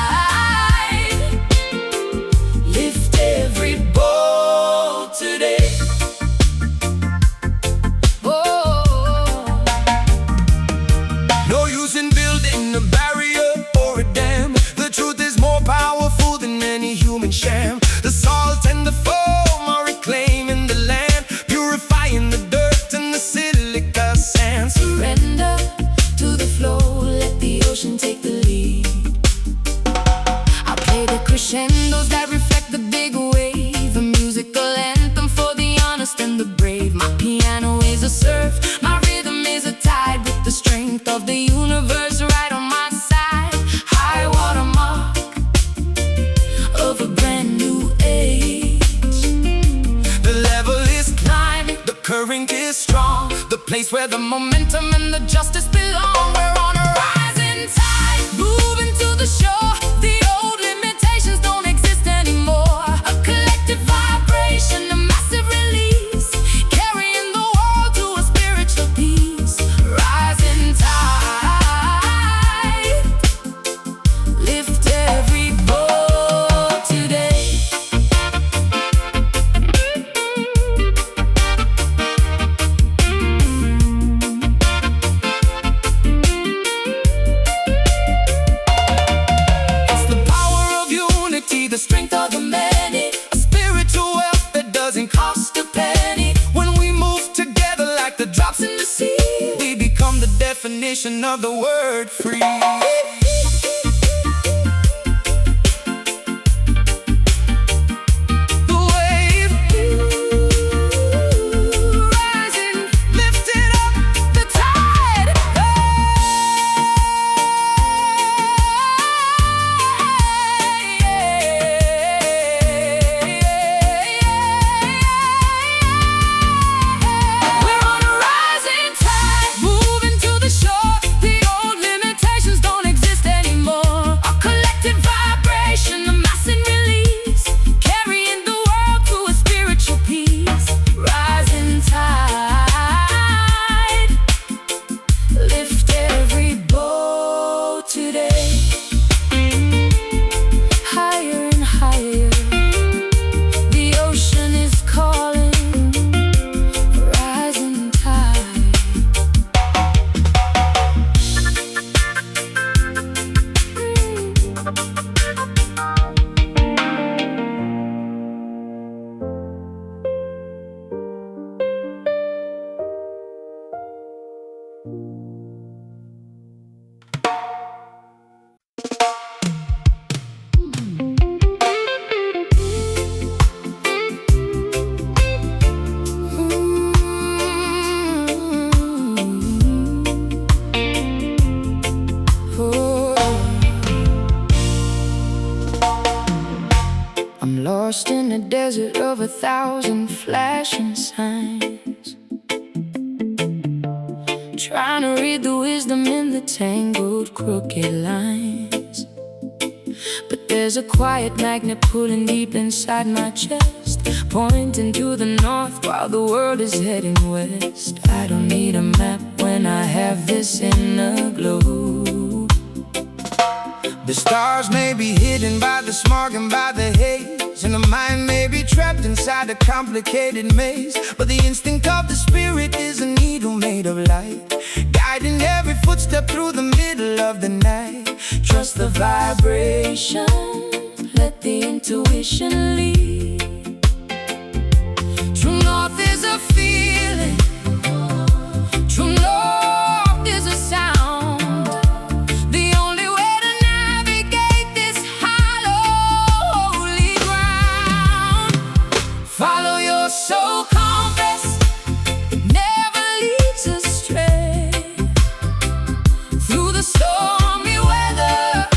lift every boat today. no use in building a barrier or a dam. The truth is more powerful than any human sham. The salt and the foam are reclaiming the land, purifying the dirt and the silica sands. Surrender to the flow, let the ocean take the lead. I play the crescendos that reflect the big wave, a musical anthem for the honest and the brave. My piano is a surf, my rhythm is a tide, with the strength of the universe right on my side. High water mark of a brand new age. The level is climbing, the current is strong, the place where the momentum and the justice belong. We're on a Rising tide, moving to the shore. The old limitations don't exist anymore. A be the strength of the many, a spiritual wealth that doesn't cost a penny. When we move together like the drops in the sea, we become the definition of the word free. Lost in a desert of 1,000 flashing signs, trying to read the wisdom in the tangled, crooked lines. But there's a quiet magnet pulling deep inside my chest, pointing to the north while the world is heading west. I don't need a map when I have this inner glow. The stars may be hidden by the smog and by the haze, and the mind may be trapped inside a complicated maze. But the instinct of the spirit is a needle made of light, guiding every footstep through the middle of the night. Trust the vibration, let the intuition lead. True north is a feeling, true north is a sound. Soul compass, it never leads astray. Through the stormy weather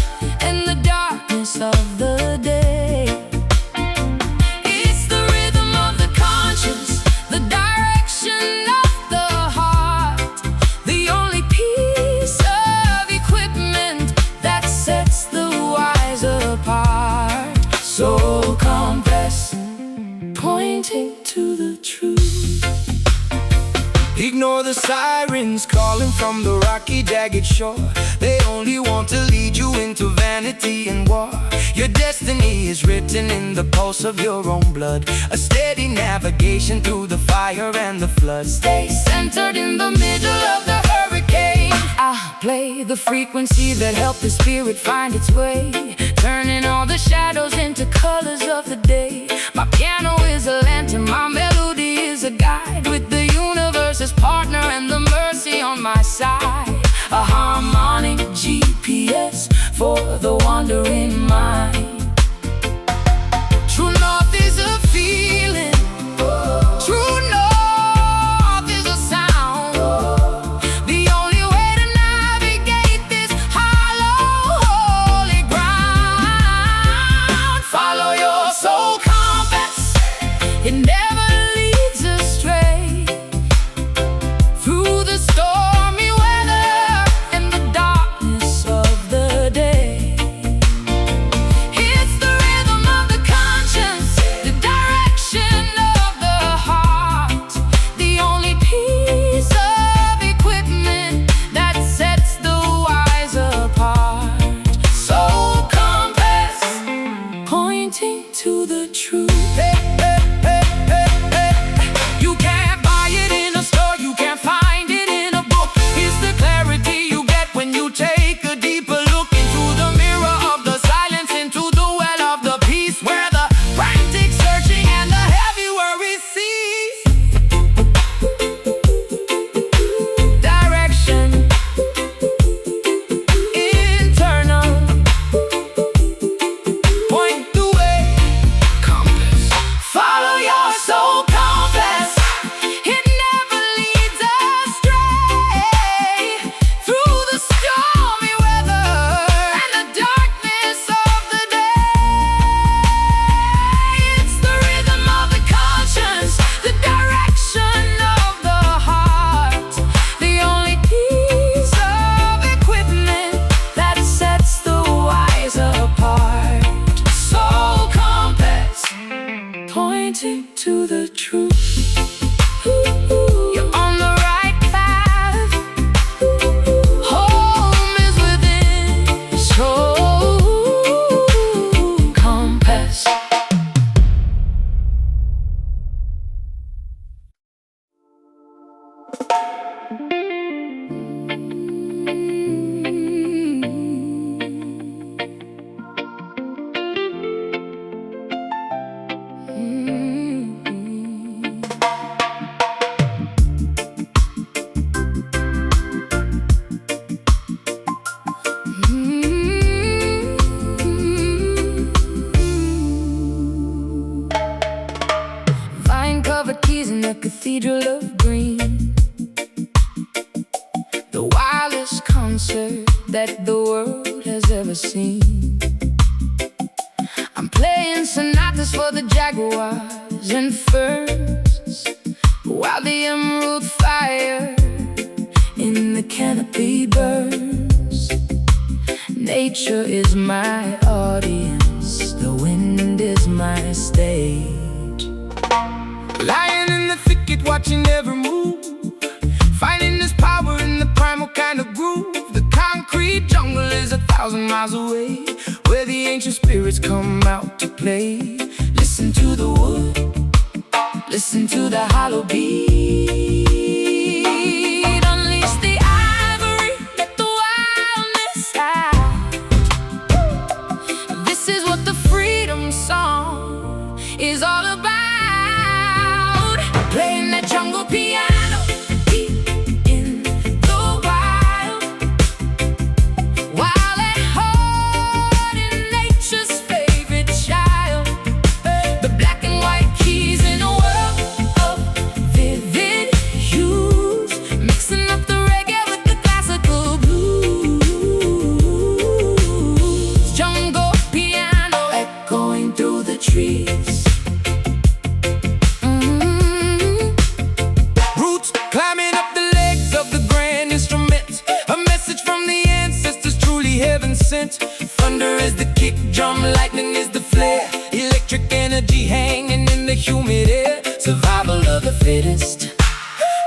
and the darkness of the day, it's the rhythm of the conscience, the direction of the heart, the only piece of equipment that sets the wise apart. Soul compass, pointing to the truth. Ignore the sirens calling from the rocky, jagged shore. They only want to lead you into vanity and war. Your destiny is written in the pulse of your own blood, a steady navigation through the fire and the flood. Stay centered in the middle of the hurricane. I play the frequency that helps the spirit find its way, turning all the shadows into colors of the day. My piano is a lantern, my melody is a guide, with the universe as partner and the mercy on my side. A harmonic GPS for the wandering mind. True north is a feeling, true north is a sound. The only way to navigate this hollow, holy ground. Follow your soul compass, it never leads astray. Through the stormy weather and the darkness of the day, it's the rhythm of the conscience, the direction of the heart, the only piece of equipment that sets the wise apart. Soul compass, pointing to the truth. You can't buy it in a store, you can't find it in a book. It's the clarity you get when you take a deeper look into the mirror of the silence, into the well of the peace. pointing to the truth. You're on the right path. Home is within. Soul compass. Vine-covered keys in a cathedral of green. The wildest concert that the world has ever seen. I'm playing sonatas for the jaguars and firsts, while the emerald fire in the canopy burns. Nature is my audience, the wind is my stage. Lying in the thicket, watching every move, finding this power in the primal kind of groove. The concrete jungle is 1,000 miles away, where the ancient spirits come out to play. Listen to the wood, listen to the hollow beat. Unleash the ivory, let the wildness out. This is what the freedom song is all about. Playing that jungle piano deep in the wild, while at heart in nature's favorite child. The black and white keys in a world of vivid hues, mixing up the reggae with the classical blues. Jungle piano echoing through the trees. Climbing up the legs of the grand instrument, a message from the ancestors truly heaven sent. Thunder is the kick drum, lightning is the flare, electric energy hanging in the humid air. Survival of the fittest,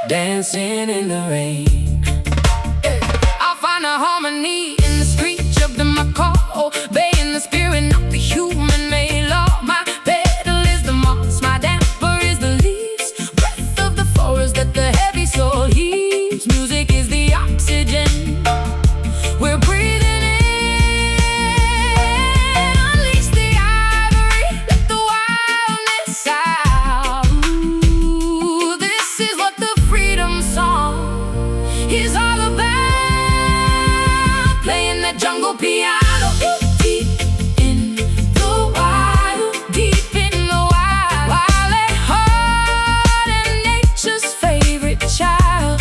dancing in the rain. I'll find a harmony in the screech of the macaw, obeying the spirit, not the human-made law. My pedal is the moss, my damper is the leaves, breath of the forest that the heavy soul heaves. Music is the oxygen we're breathing in. Unleash the ivory, let the wildness out. Ooh, this is what the freedom song is all about. Playing that jungle piano deep in the wild, deep in the wild, while at heart and nature's favorite child.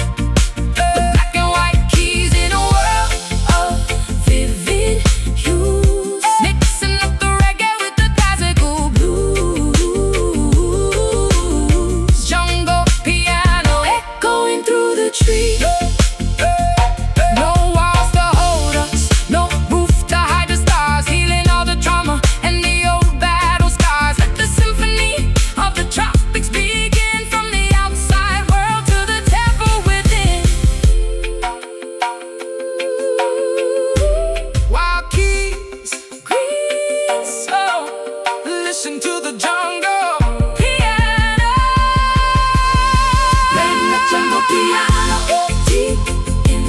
The black and white keys in a world of vivid hues, mixing up the reggae with the classical blues. Jungle piano echoing through the trees. No walls to hold us, no roof to hide the stars, healing all the trauma and the old battle scars. Let the symphony of the tropics begin, from the outside world to the temple within. Wild keys, green soul, listen to the jungle piano. Playing the jungle piano deep in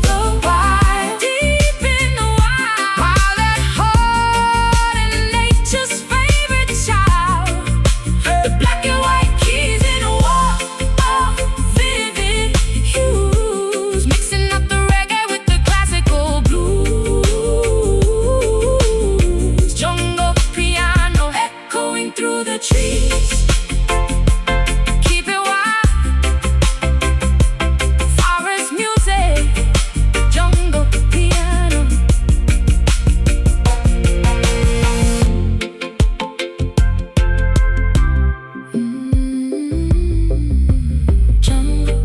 the wild, deep in the wild, while at heart and nature's favorite child. The black and white keys in a world of vivid hues, mixing up the reggae with the classical blues. Jungle piano echoing through the trees. Keep it wild, forest music, jungle piano. Jungle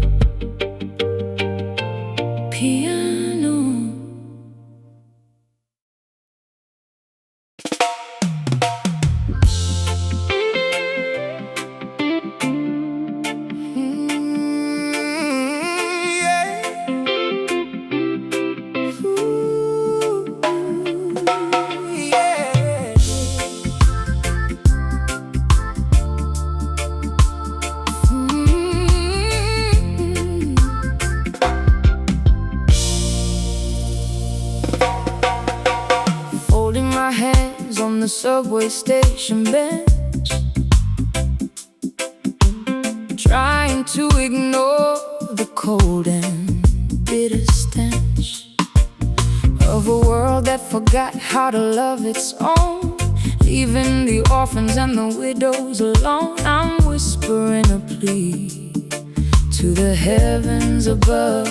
piano. subway station bench, trying to ignore the cold and bitter stench of a world that forgot how to love its own, leaving the orphans and the widows alone. I'm whispering a plea to the heavens above.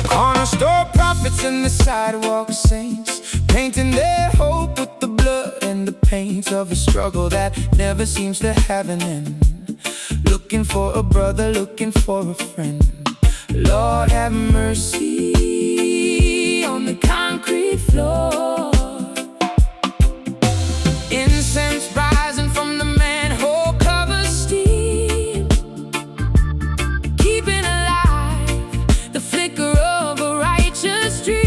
Corner store prophets and the sidewalk saints, painting their hope with the blood and the paint of a struggle that never seems to have an end. Looking for a brother, looking for a friend. Lord, have mercy on the concrete floor. Incense rising from the manhole cover steam, keeping alive the flicker of a righteous dream.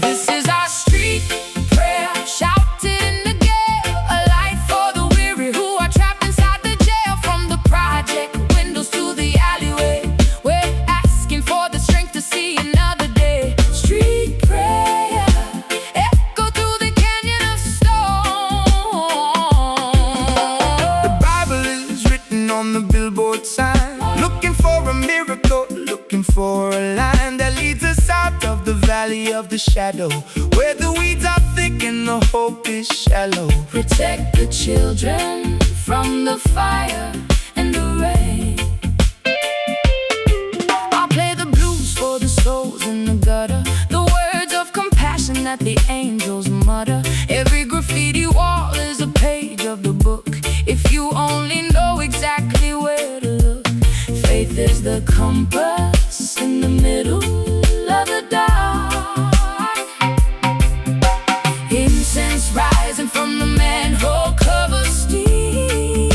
This is our street prayer, shouted in the gale, a light for the weary who are trapped inside the jail. From the project windows to the alleyway, we're asking for the strength to see another day. Street prayer, echo through the canyon of stone. The Bible is written on the billboard sign, looking for a miracle, looking for a line that leads us out of the valley of the shadow, where the weeds are thick and the hope is shallow. Protect the children from the fire and the rain. I'll play the blues for the souls in the gutter, the words of compassion that the angels mutter. Every graffiti wall is a page of the book, if you only know exactly where to look. Faith is the compass in the middle of the dark. Incense rising from the manhole cover steam,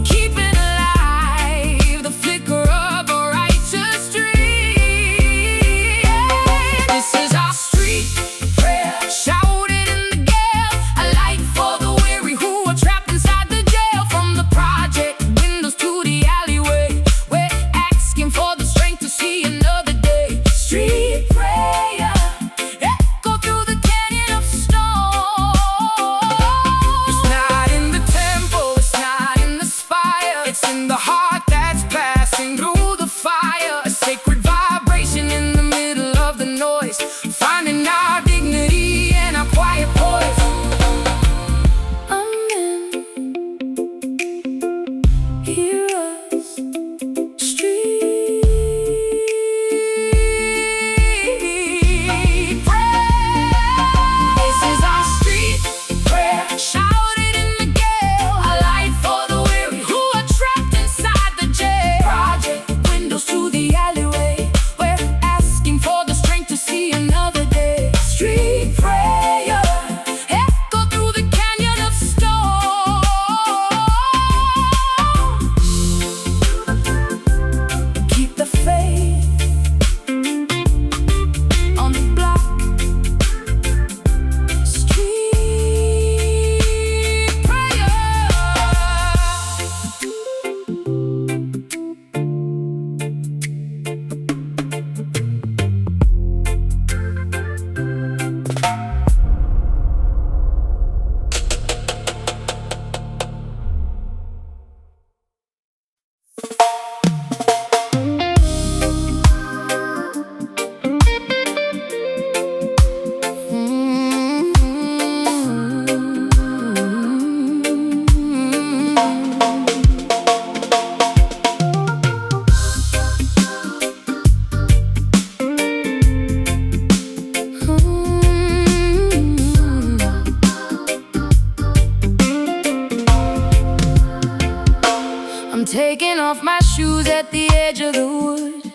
keeping alive the flicker of a righteous dream. This is our street prayer, shouted in the gale, a light for the weary who are trapped inside the jail. From the project windows to the alleyway, we're asking for the strength to see another day. Street prayer, echo through the canyon of stone. It's not in the temple, it's not in the spire, it's in the heart that's passing through the fire. A sacred vibration in the middle of the noise, finding our dignity and our quiet poise. Amen. Hear us, street prayer. This is our street prayer, shouted in the gale, a light for the weary who are trapped inside the jail. Project windows to the alleyway, we're asking for the strength to see another day. Street prayer, echo through the canyon of stone. Keep the faith on the block. Street prayer. I'm taking off my shoes at the edge of the wood,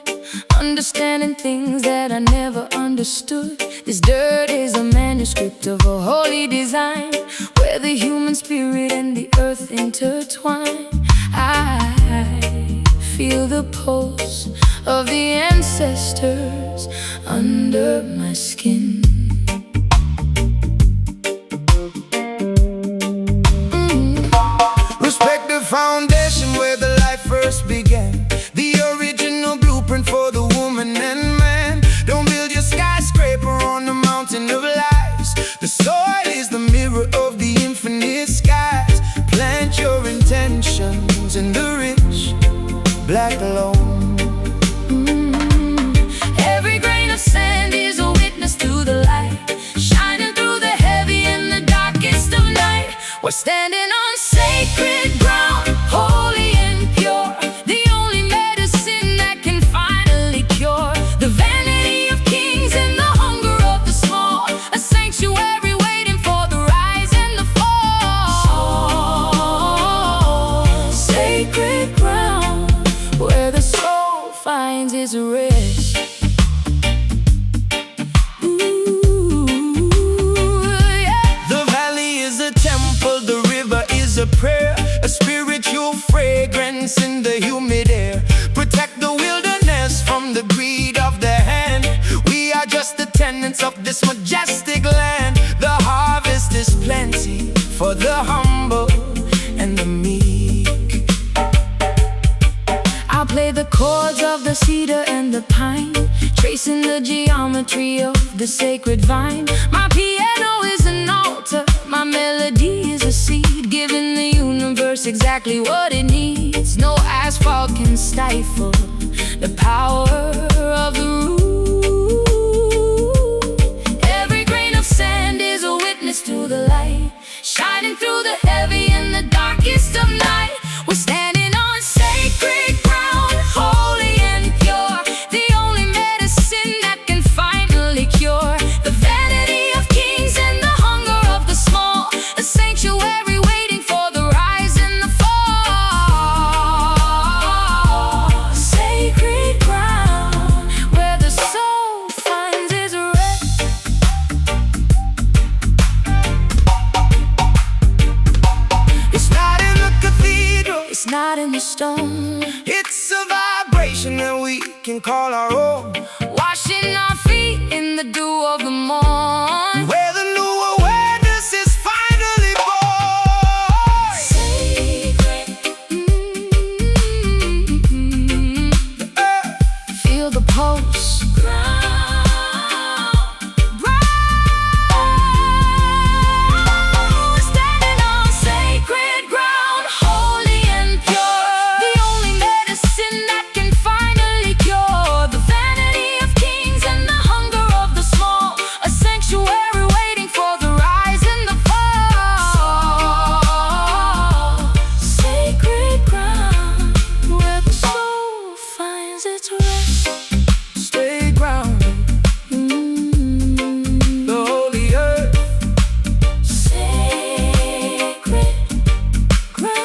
understanding things that I never understood. This dirt is a manuscript of a holy design, where the human spirit and the earth intertwine. I feel the pulse of the ancestors under my skin. Respect the foundation where the life first began, the original blueprint for the woman and man. Don't build your skyscraper on the mountain of lies. the mirror of the infinite skies. Plant your intentions in the rich black loam. Every grain of sand is a witness to the light, shining through the heavy and the darkest of night. We're standing on sacred ground, holy and pure, the only medicine that can finally cure the vanity of kings and the hunger of the small, a sanctuary waiting for the rise and the fall. Sacred ground, where the soul finds its rest. A prayer, a spiritual fragrance in the humid air. Protect the wilderness from the greed of the hand. We are just the tenants of this majestic land. The harvest is plenty for the humble and the meek. I'll play the chords of the cedar and the pine, tracing the geometry of the sacred vine. My piano is an altar, my melody is a seed, giving the universe exactly what it needs. No asphalt can stifle the power of the root. Every grain of sand is a witness to the light, shining through the heavy and the darkest of night. We're standing on sacred ground, holy and pure, the only medicine that can finally cure the vanity of kings and the hunger of the small, a sanctuary waiting for the rise and the fall. Sacred ground, where the soul finds its rest. It's not in the cathedral, It's not in the stone, it's a vibration that we can call our own. washing our feet in the dew of the morn. Where the new awareness is finally born. Sacred, feel the pulse. Ground, standing on sacred ground, holy and pure, the only medicine that can finally cure the vanity of kings and the hunger of the small, a sanctuary waiting for the rise and the fall. Sacred ground, where the soul finds its rest. Stay grounded, the holy earth. Sacred ground.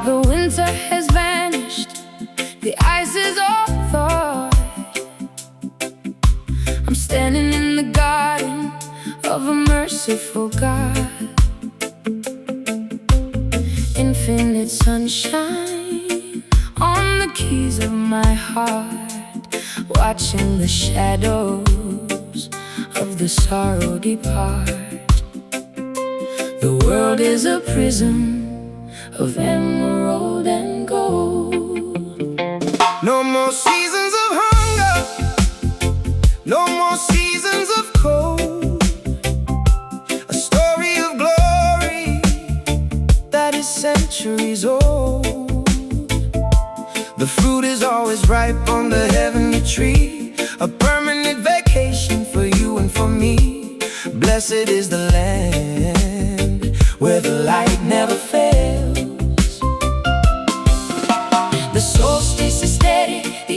The winter has vanished, the ice is all thawed. I'm standing in the garden of a merciful God. Infinite sunshine on the keys of my heart, watching the shadows of the sorrow depart. The world is a prison of emerald and gold. No more seasons of hunger, no more seasons of cold. A story of glory that is centuries old. The fruit is always ripe on the heavenly tree, a permanent vacation for you and for me. Blessed is the land where the light never fails. The solstice is steady, the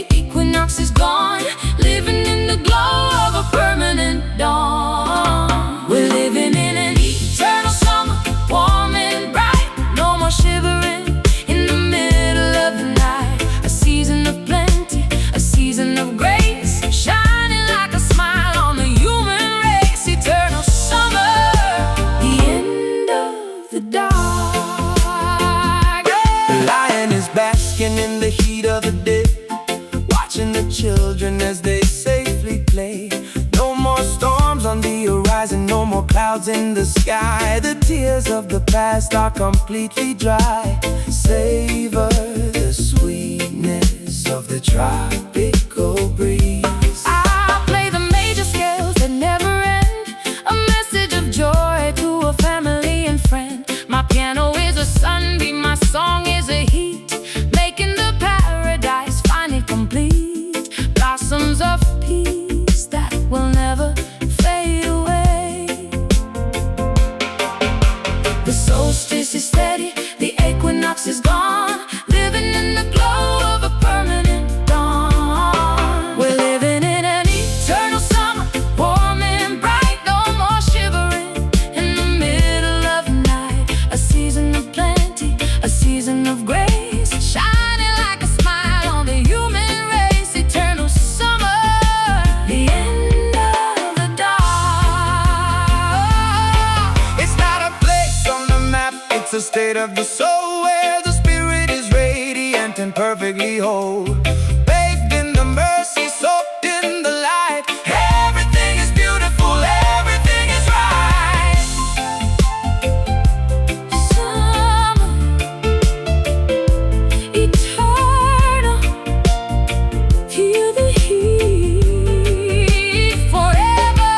and the children as they safely play. No more storms on the horizon, no more clouds in the sky. The tears of the past are completely dry. Savor the sweetness of the tropical breeze. I'll play the major scales that never end, a message of joy to a family and friend. My piano is a sunbeam, my song is a heat, making the paradise finally complete. Blossoms of peace that will never fade away. The solstice is steady, the equinox is gone, living in the glow of a permanent dawn. We're living in an eternal summer, warm and bright, no more shivering in the middle of the night. A season of plenty, a season of grace, shining like a smile on the human race. Eternal summer, the end of the dark. It's not a place on the map, it's a state of the soul, where the spirit is radiant and perfectly whole. Bathed in the mercy, soaked in the light. Everything is beautiful, everything is right. Summer, eternal, feel the heat forever.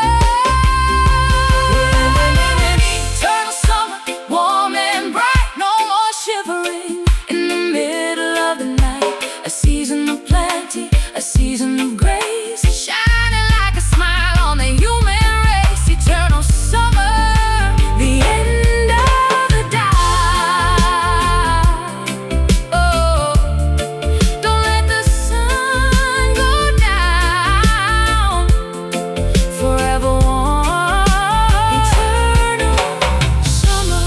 We're living in an eternal summer, warm and bright, no more shivering in the middle of the night. A season of plenty, a season of grace, shining like a smile on the human race. Eternal summer, the end of the dark. Oh, don't let the sun go down. Forever warm, eternal summer.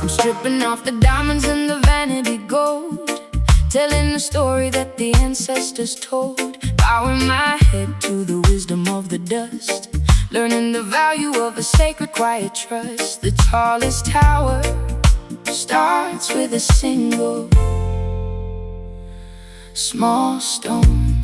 I'm stripping off the diamonds and the vanity gold, telling the story that the ancestors told. Bowing my head to the wisdom of the dust, learning the value of a sacred quiet trust. The tallest tower starts with a single small stone.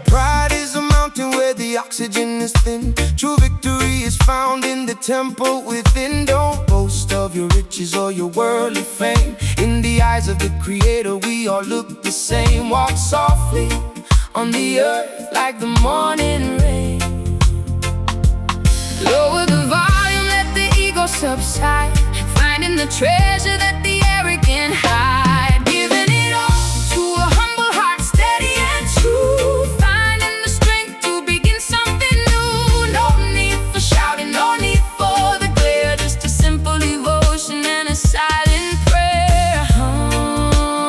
Pride is a mountain where the oxygen is thin. True victory is found in the temple within. Don't boast of your riches or your worldly fame. In the eyes of the Creator, we all look the same. Walk softly on the earth like the morning rain. Lower the volume, let the ego subside, finding the treasure that the arrogant hide. Giving it all to a humble heart, steady and true, finding the strength to begin something new. No need for shouting, no need for the glare, just a simple devotion and a silent prayer.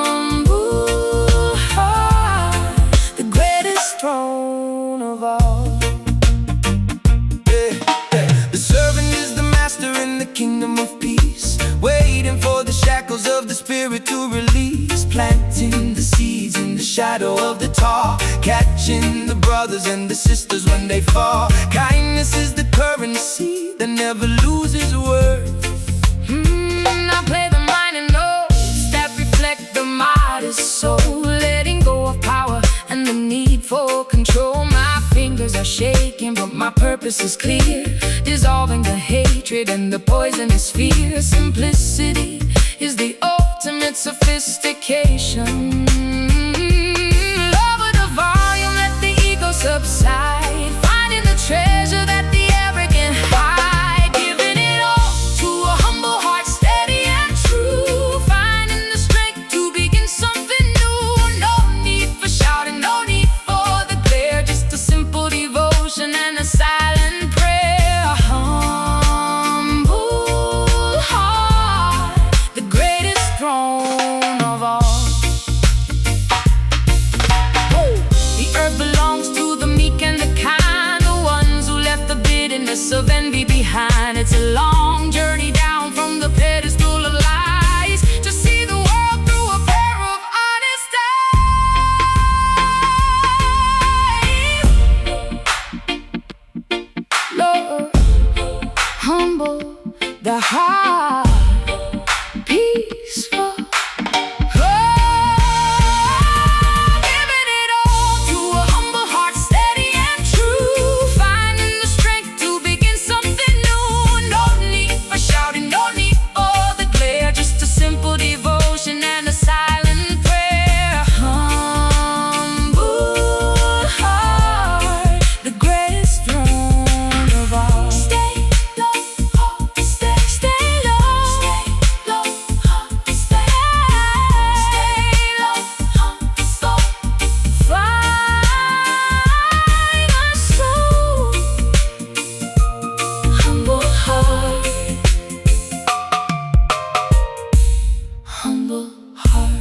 Humble heart, the greatest throne of all. The servant is the master in the kingdom of peace, waiting for the shackles of the spirit to release. Planting the seeds in the shadow of the tall, catching the brothers and the sisters when they fall. Kindness is the currency that never loses worth. I play the minor notes that reflect the modest soul, letting go of power and the need for control. My fingers are shaking, but my purpose is clear, dissolving the hatred and the poisonous fear. Simplicity is the ultimate sophistication. Lower the volume, let the ego subside, finding the treasure that the arrogant hide. Giving it all to a humble heart, steady and true, finding the strength to begin something new. No need for shouting, no need heart peaceful. Giving it all to a humble heart, steady and true. Finding the strength to begin something new. No need for shouting, no need for the glare. Just a simple devotion and a silent prayer. Humble heart, the greatest throne of all. Stay low, stay low, stay low, find a soul. Humble heart, humble heart.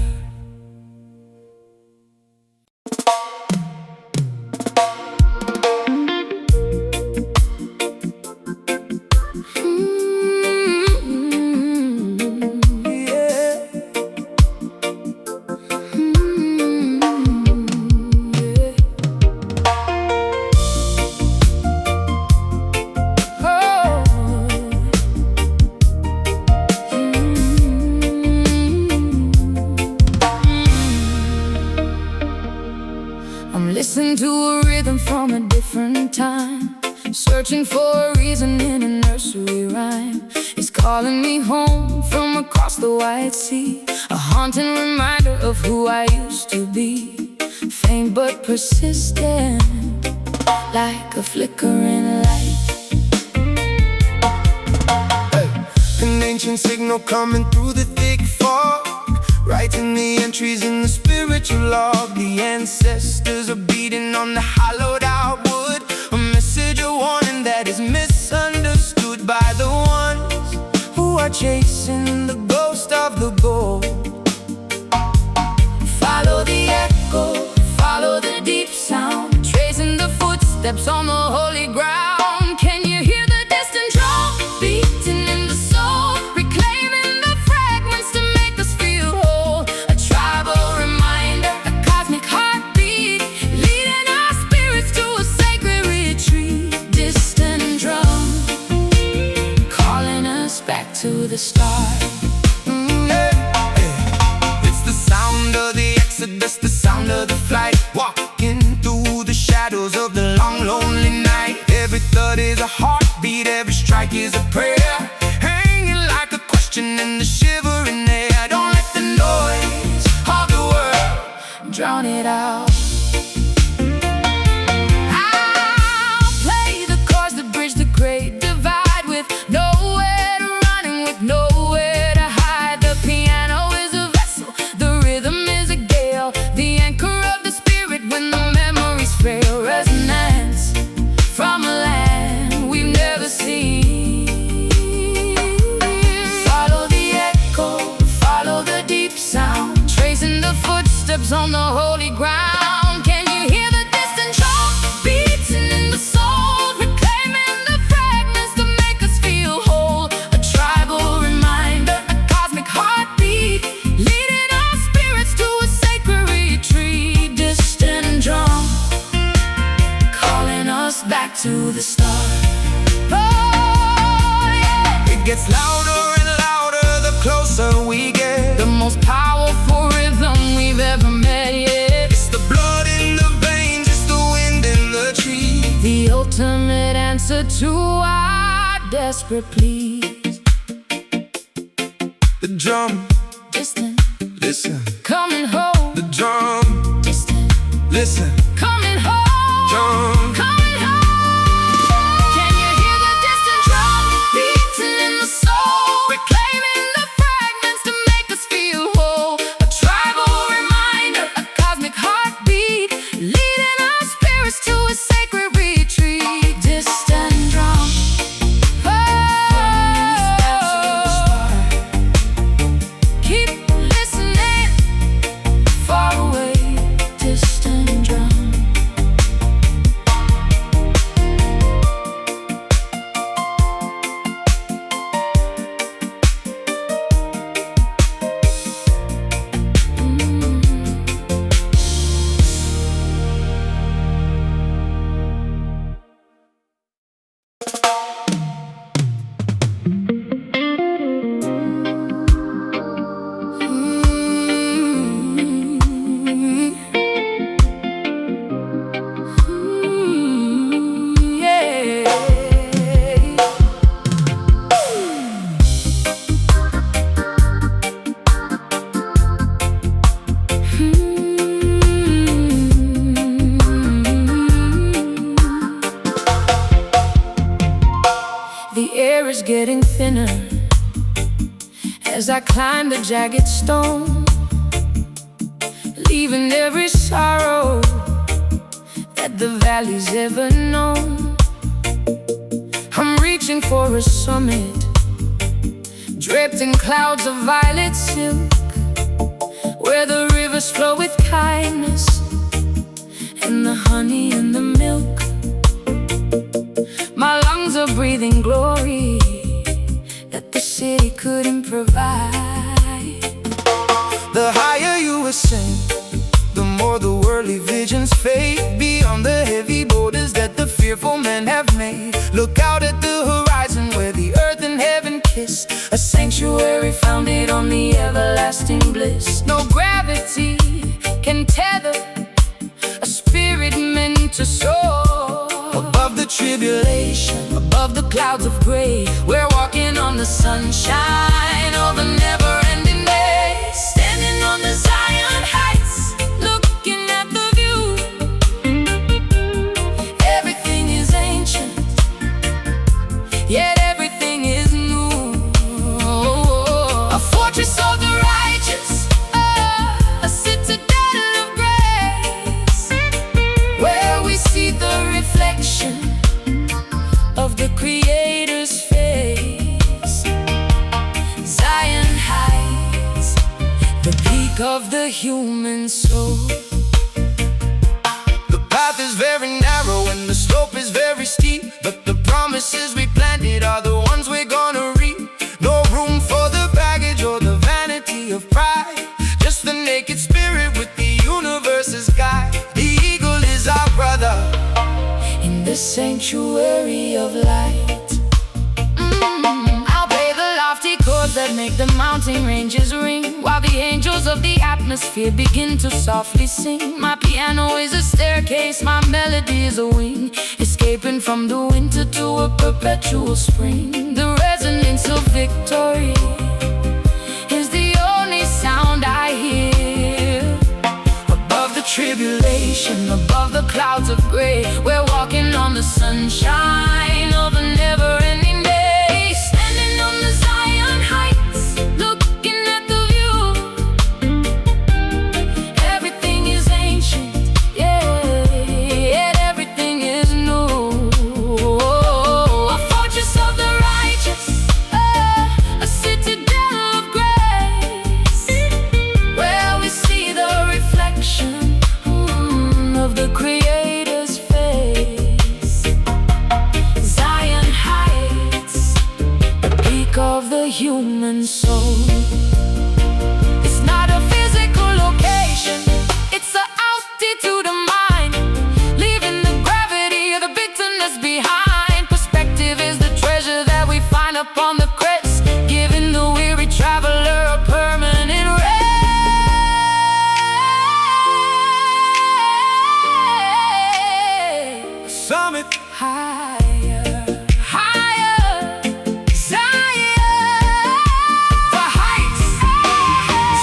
I'm listening to a rhythm from a different time, searching for a reason in a nursery rhyme. It's calling me home from across the wide sea, a haunting reminder of who I used to be. Faint but persistent, like a flickering light. An ancient signal coming through the thick fog, writing the entries in the spiritual log. The ancestors are beating on the hollowed out wood, a message, a warning that is misunderstood by the ones who are chasing the ghost of the gold. Follow the echo, follow the deep sound, tracing the footsteps on the holy ground. Can you hear the distant drum beating in the soul, reclaiming the fragments to make us feel whole? A tribal reminder, a cosmic heartbeat, leading our spirits to a sacred retreat. Distant drum, calling us back to the start. It's the sound of the exodus, the sound of the flight, walking through the shadows of the long, lonely night. Every thud is a heartbeat, every strike is a prayer, hanging like a question in the shivering air. Don't let the noise of the world Drown it out. I'll play the chords that bridge the great divide, with nowhere to run and with nowhere to hide. The piano is a vessel, the rhythm is a gale, the anchor of the spirit when the memories fail. Resonance from a land we've never seen. Follow the echo, follow the deep sound, tracing the footsteps on the holy ground. Can you hear the distant drum beating in the soul, reclaiming the fragments to make us feel whole? A tribal reminder, a cosmic heartbeat, leading our spirits to a sacred retreat. Distant drum, calling us back to the start. Oh, yeah. it gets louder and louder the closer we get. The most powerful rhythm we've ever met yet. It's the blood in the veins, it's the wind in the trees. The ultimate answer to our desperate pleas. The drum, Distant, listen. coming home. The drum, Distant, listen. coming home. Drum, Coming home. Can you hear the distant drum beating in the soul, reclaiming the fragments to make us feel whole? A tribal reminder, a cosmic heartbeat, leading our spirits to a sacred retreat. Distant drum, keep listening, far away, distant drum. layers getting thinner as I climb the jagged stone, leaving every sorrow that the valley's ever known. I'm reaching for a summit, draped in clouds of violet silk, where the rivers flow with kindness and the honey and the milk. My lungs are breathing glory that the city couldn't provide. The higher you ascend, the more the worldly visions fade, beyond the heavy borders that the fearful men have made. Look out at the horizon where the earth and heaven kiss, a sanctuary founded on the everlasting bliss. No gravity can tether a spirit meant to soar. Above the tribulation, above the clouds of gray, we're walking on the sunshine of a never-ending day. Standing on the Zion heights, looking at the view. Everything is ancient, yet everything is new. A fortress of the righteous, a citadel of grace, where we see the reflection of the Creator's face. Zion Heights, the peak of the human soul. The path is very narrow and the slope is very steep, but the promises we planted are the ones we're gonna reap. No room for the baggage or the vanity of pride, just the naked spirit with the universe's guide. The eagle is our brother in the sanctuary of light. I'll play the lofty chords that make the mountain ranges ring, while the angels of the atmosphere begin to softly sing. My piano is a staircase, my melody is a wing, escaping from the winter to a perpetual spring. The resonance of victory is the only sound I hear. Above the tribulation, above the clouds of gray, we're walking on the sunshine of a never-ending day. Standing on the Zion heights, looking at the view. Everything is ancient, yet everything is new. A fortress of the righteous, a citadel of grace, where we see the reflection of the Creator's face. Zion Heights, the peak of the human soul. It's not a physical location, it's the altitude of mind, leaving the gravity of the bitterness behind. Perspective is the treasure that we find upon the crest, giving the weary traveler a permanent rest. Summit higher, higher, Zion, the heights.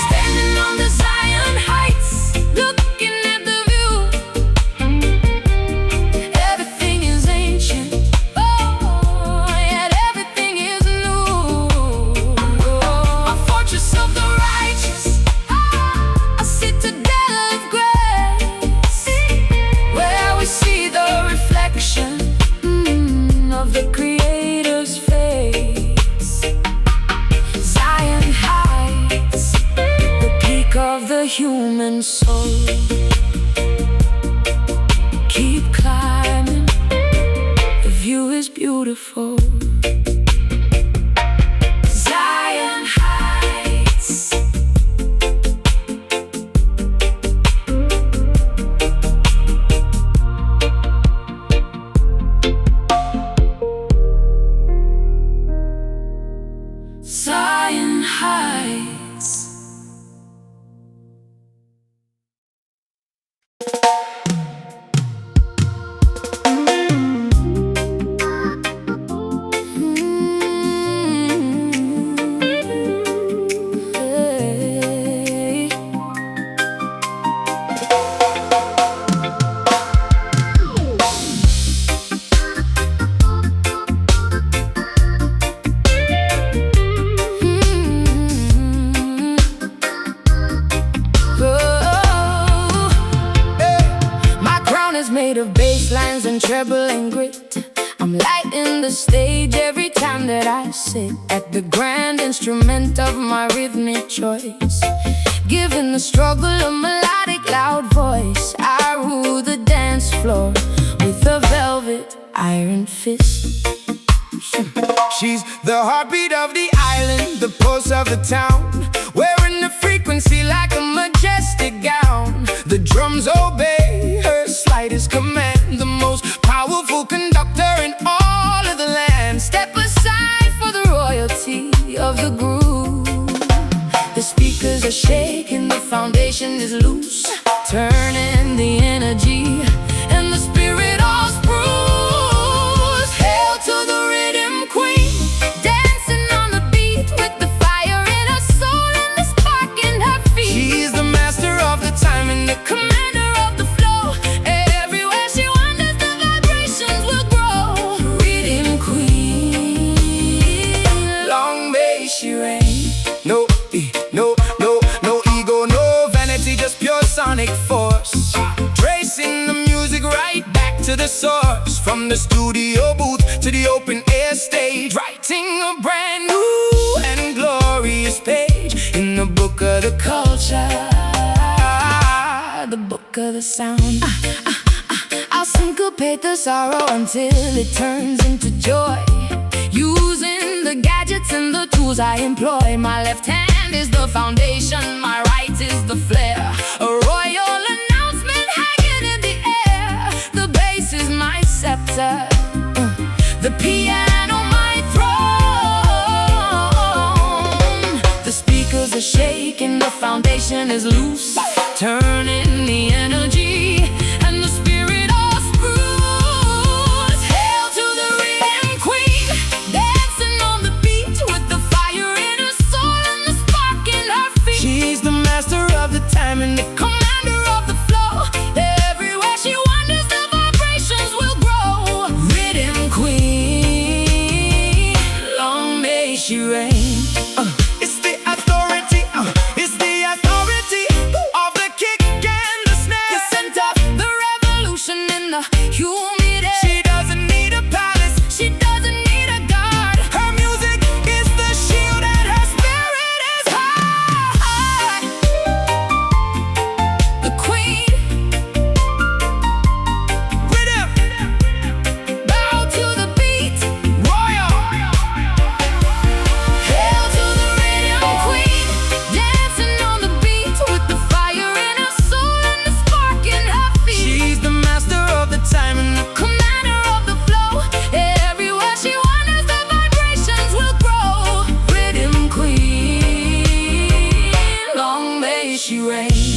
Standing on the Zion heights, looking at the view. Everything is ancient, yet everything is new. A fortress of the righteous, a citadel of grace, where we see the reflection of the Creator's face. Zion Heights, the peak of the human soul. Keep climbing, the view is beautiful. Zion Heights. Zion Heights. is made of bass lines and treble and grit. I'm lighting the stage every time that I sit at the grand instrument of my rhythmic choice, giving the struggle a melodic loud voice. I rule the dance floor with a velvet iron fist. She's the heartbeat of the island, the pulse of the town, wearing the frequency like a majestic gown. The drums obey her slightest command, the most powerful conductor in all of the land. Step aside for the royalty of the groove. The speakers are shaking, the foundation is loose, turning the energy and the spirit all spruce. Hail to the rhythm queen, dancing on the beat with the fire in her soul and the spark in her feet. She's the master of the time and the Commander of the flow, everywhere she wanders the vibrations will grow. Rhythm queen, long may she reign. No ego, no vanity, just pure sonic force, tracing the music right back to the source. From the studio booth to the open air stage, writing a brand new and glorious page in the book of the culture, the book of the sound. I'll syncopate the sorrow until it turns into joy, using the gadgets and the tools I employ. My left hand is the foundation, my right is the flair, a royal announcement hanging in the air. The bass is my scepter, the piano my throne. The speakers are shaking, the foundation is loose, turning the energy and the spirit all spruce. Hail to the rhythm queen, dancing on the beat with the fire in her soul and the spark in her feet. She's the master of the time and the Commander of the flow, everywhere she wanders the vibrations will grow. Rhythm queen, long may she reign. It's the authority, it's the authority of the kick and the snare. You sent up the revolution in the humid air. She doesn't need a palace, She doesn't need a guard. her music is the shield and her spirit is high. The queen, Rhythm, bow to the beat. royal, Hail to the rhythm queen, dancing on the beat with the fire in her soul and the spark in her feet. she's the master of the time and the Commander of the flow, everywhere she wanders the vibrations will grow. Rhythm queen, long may she reign.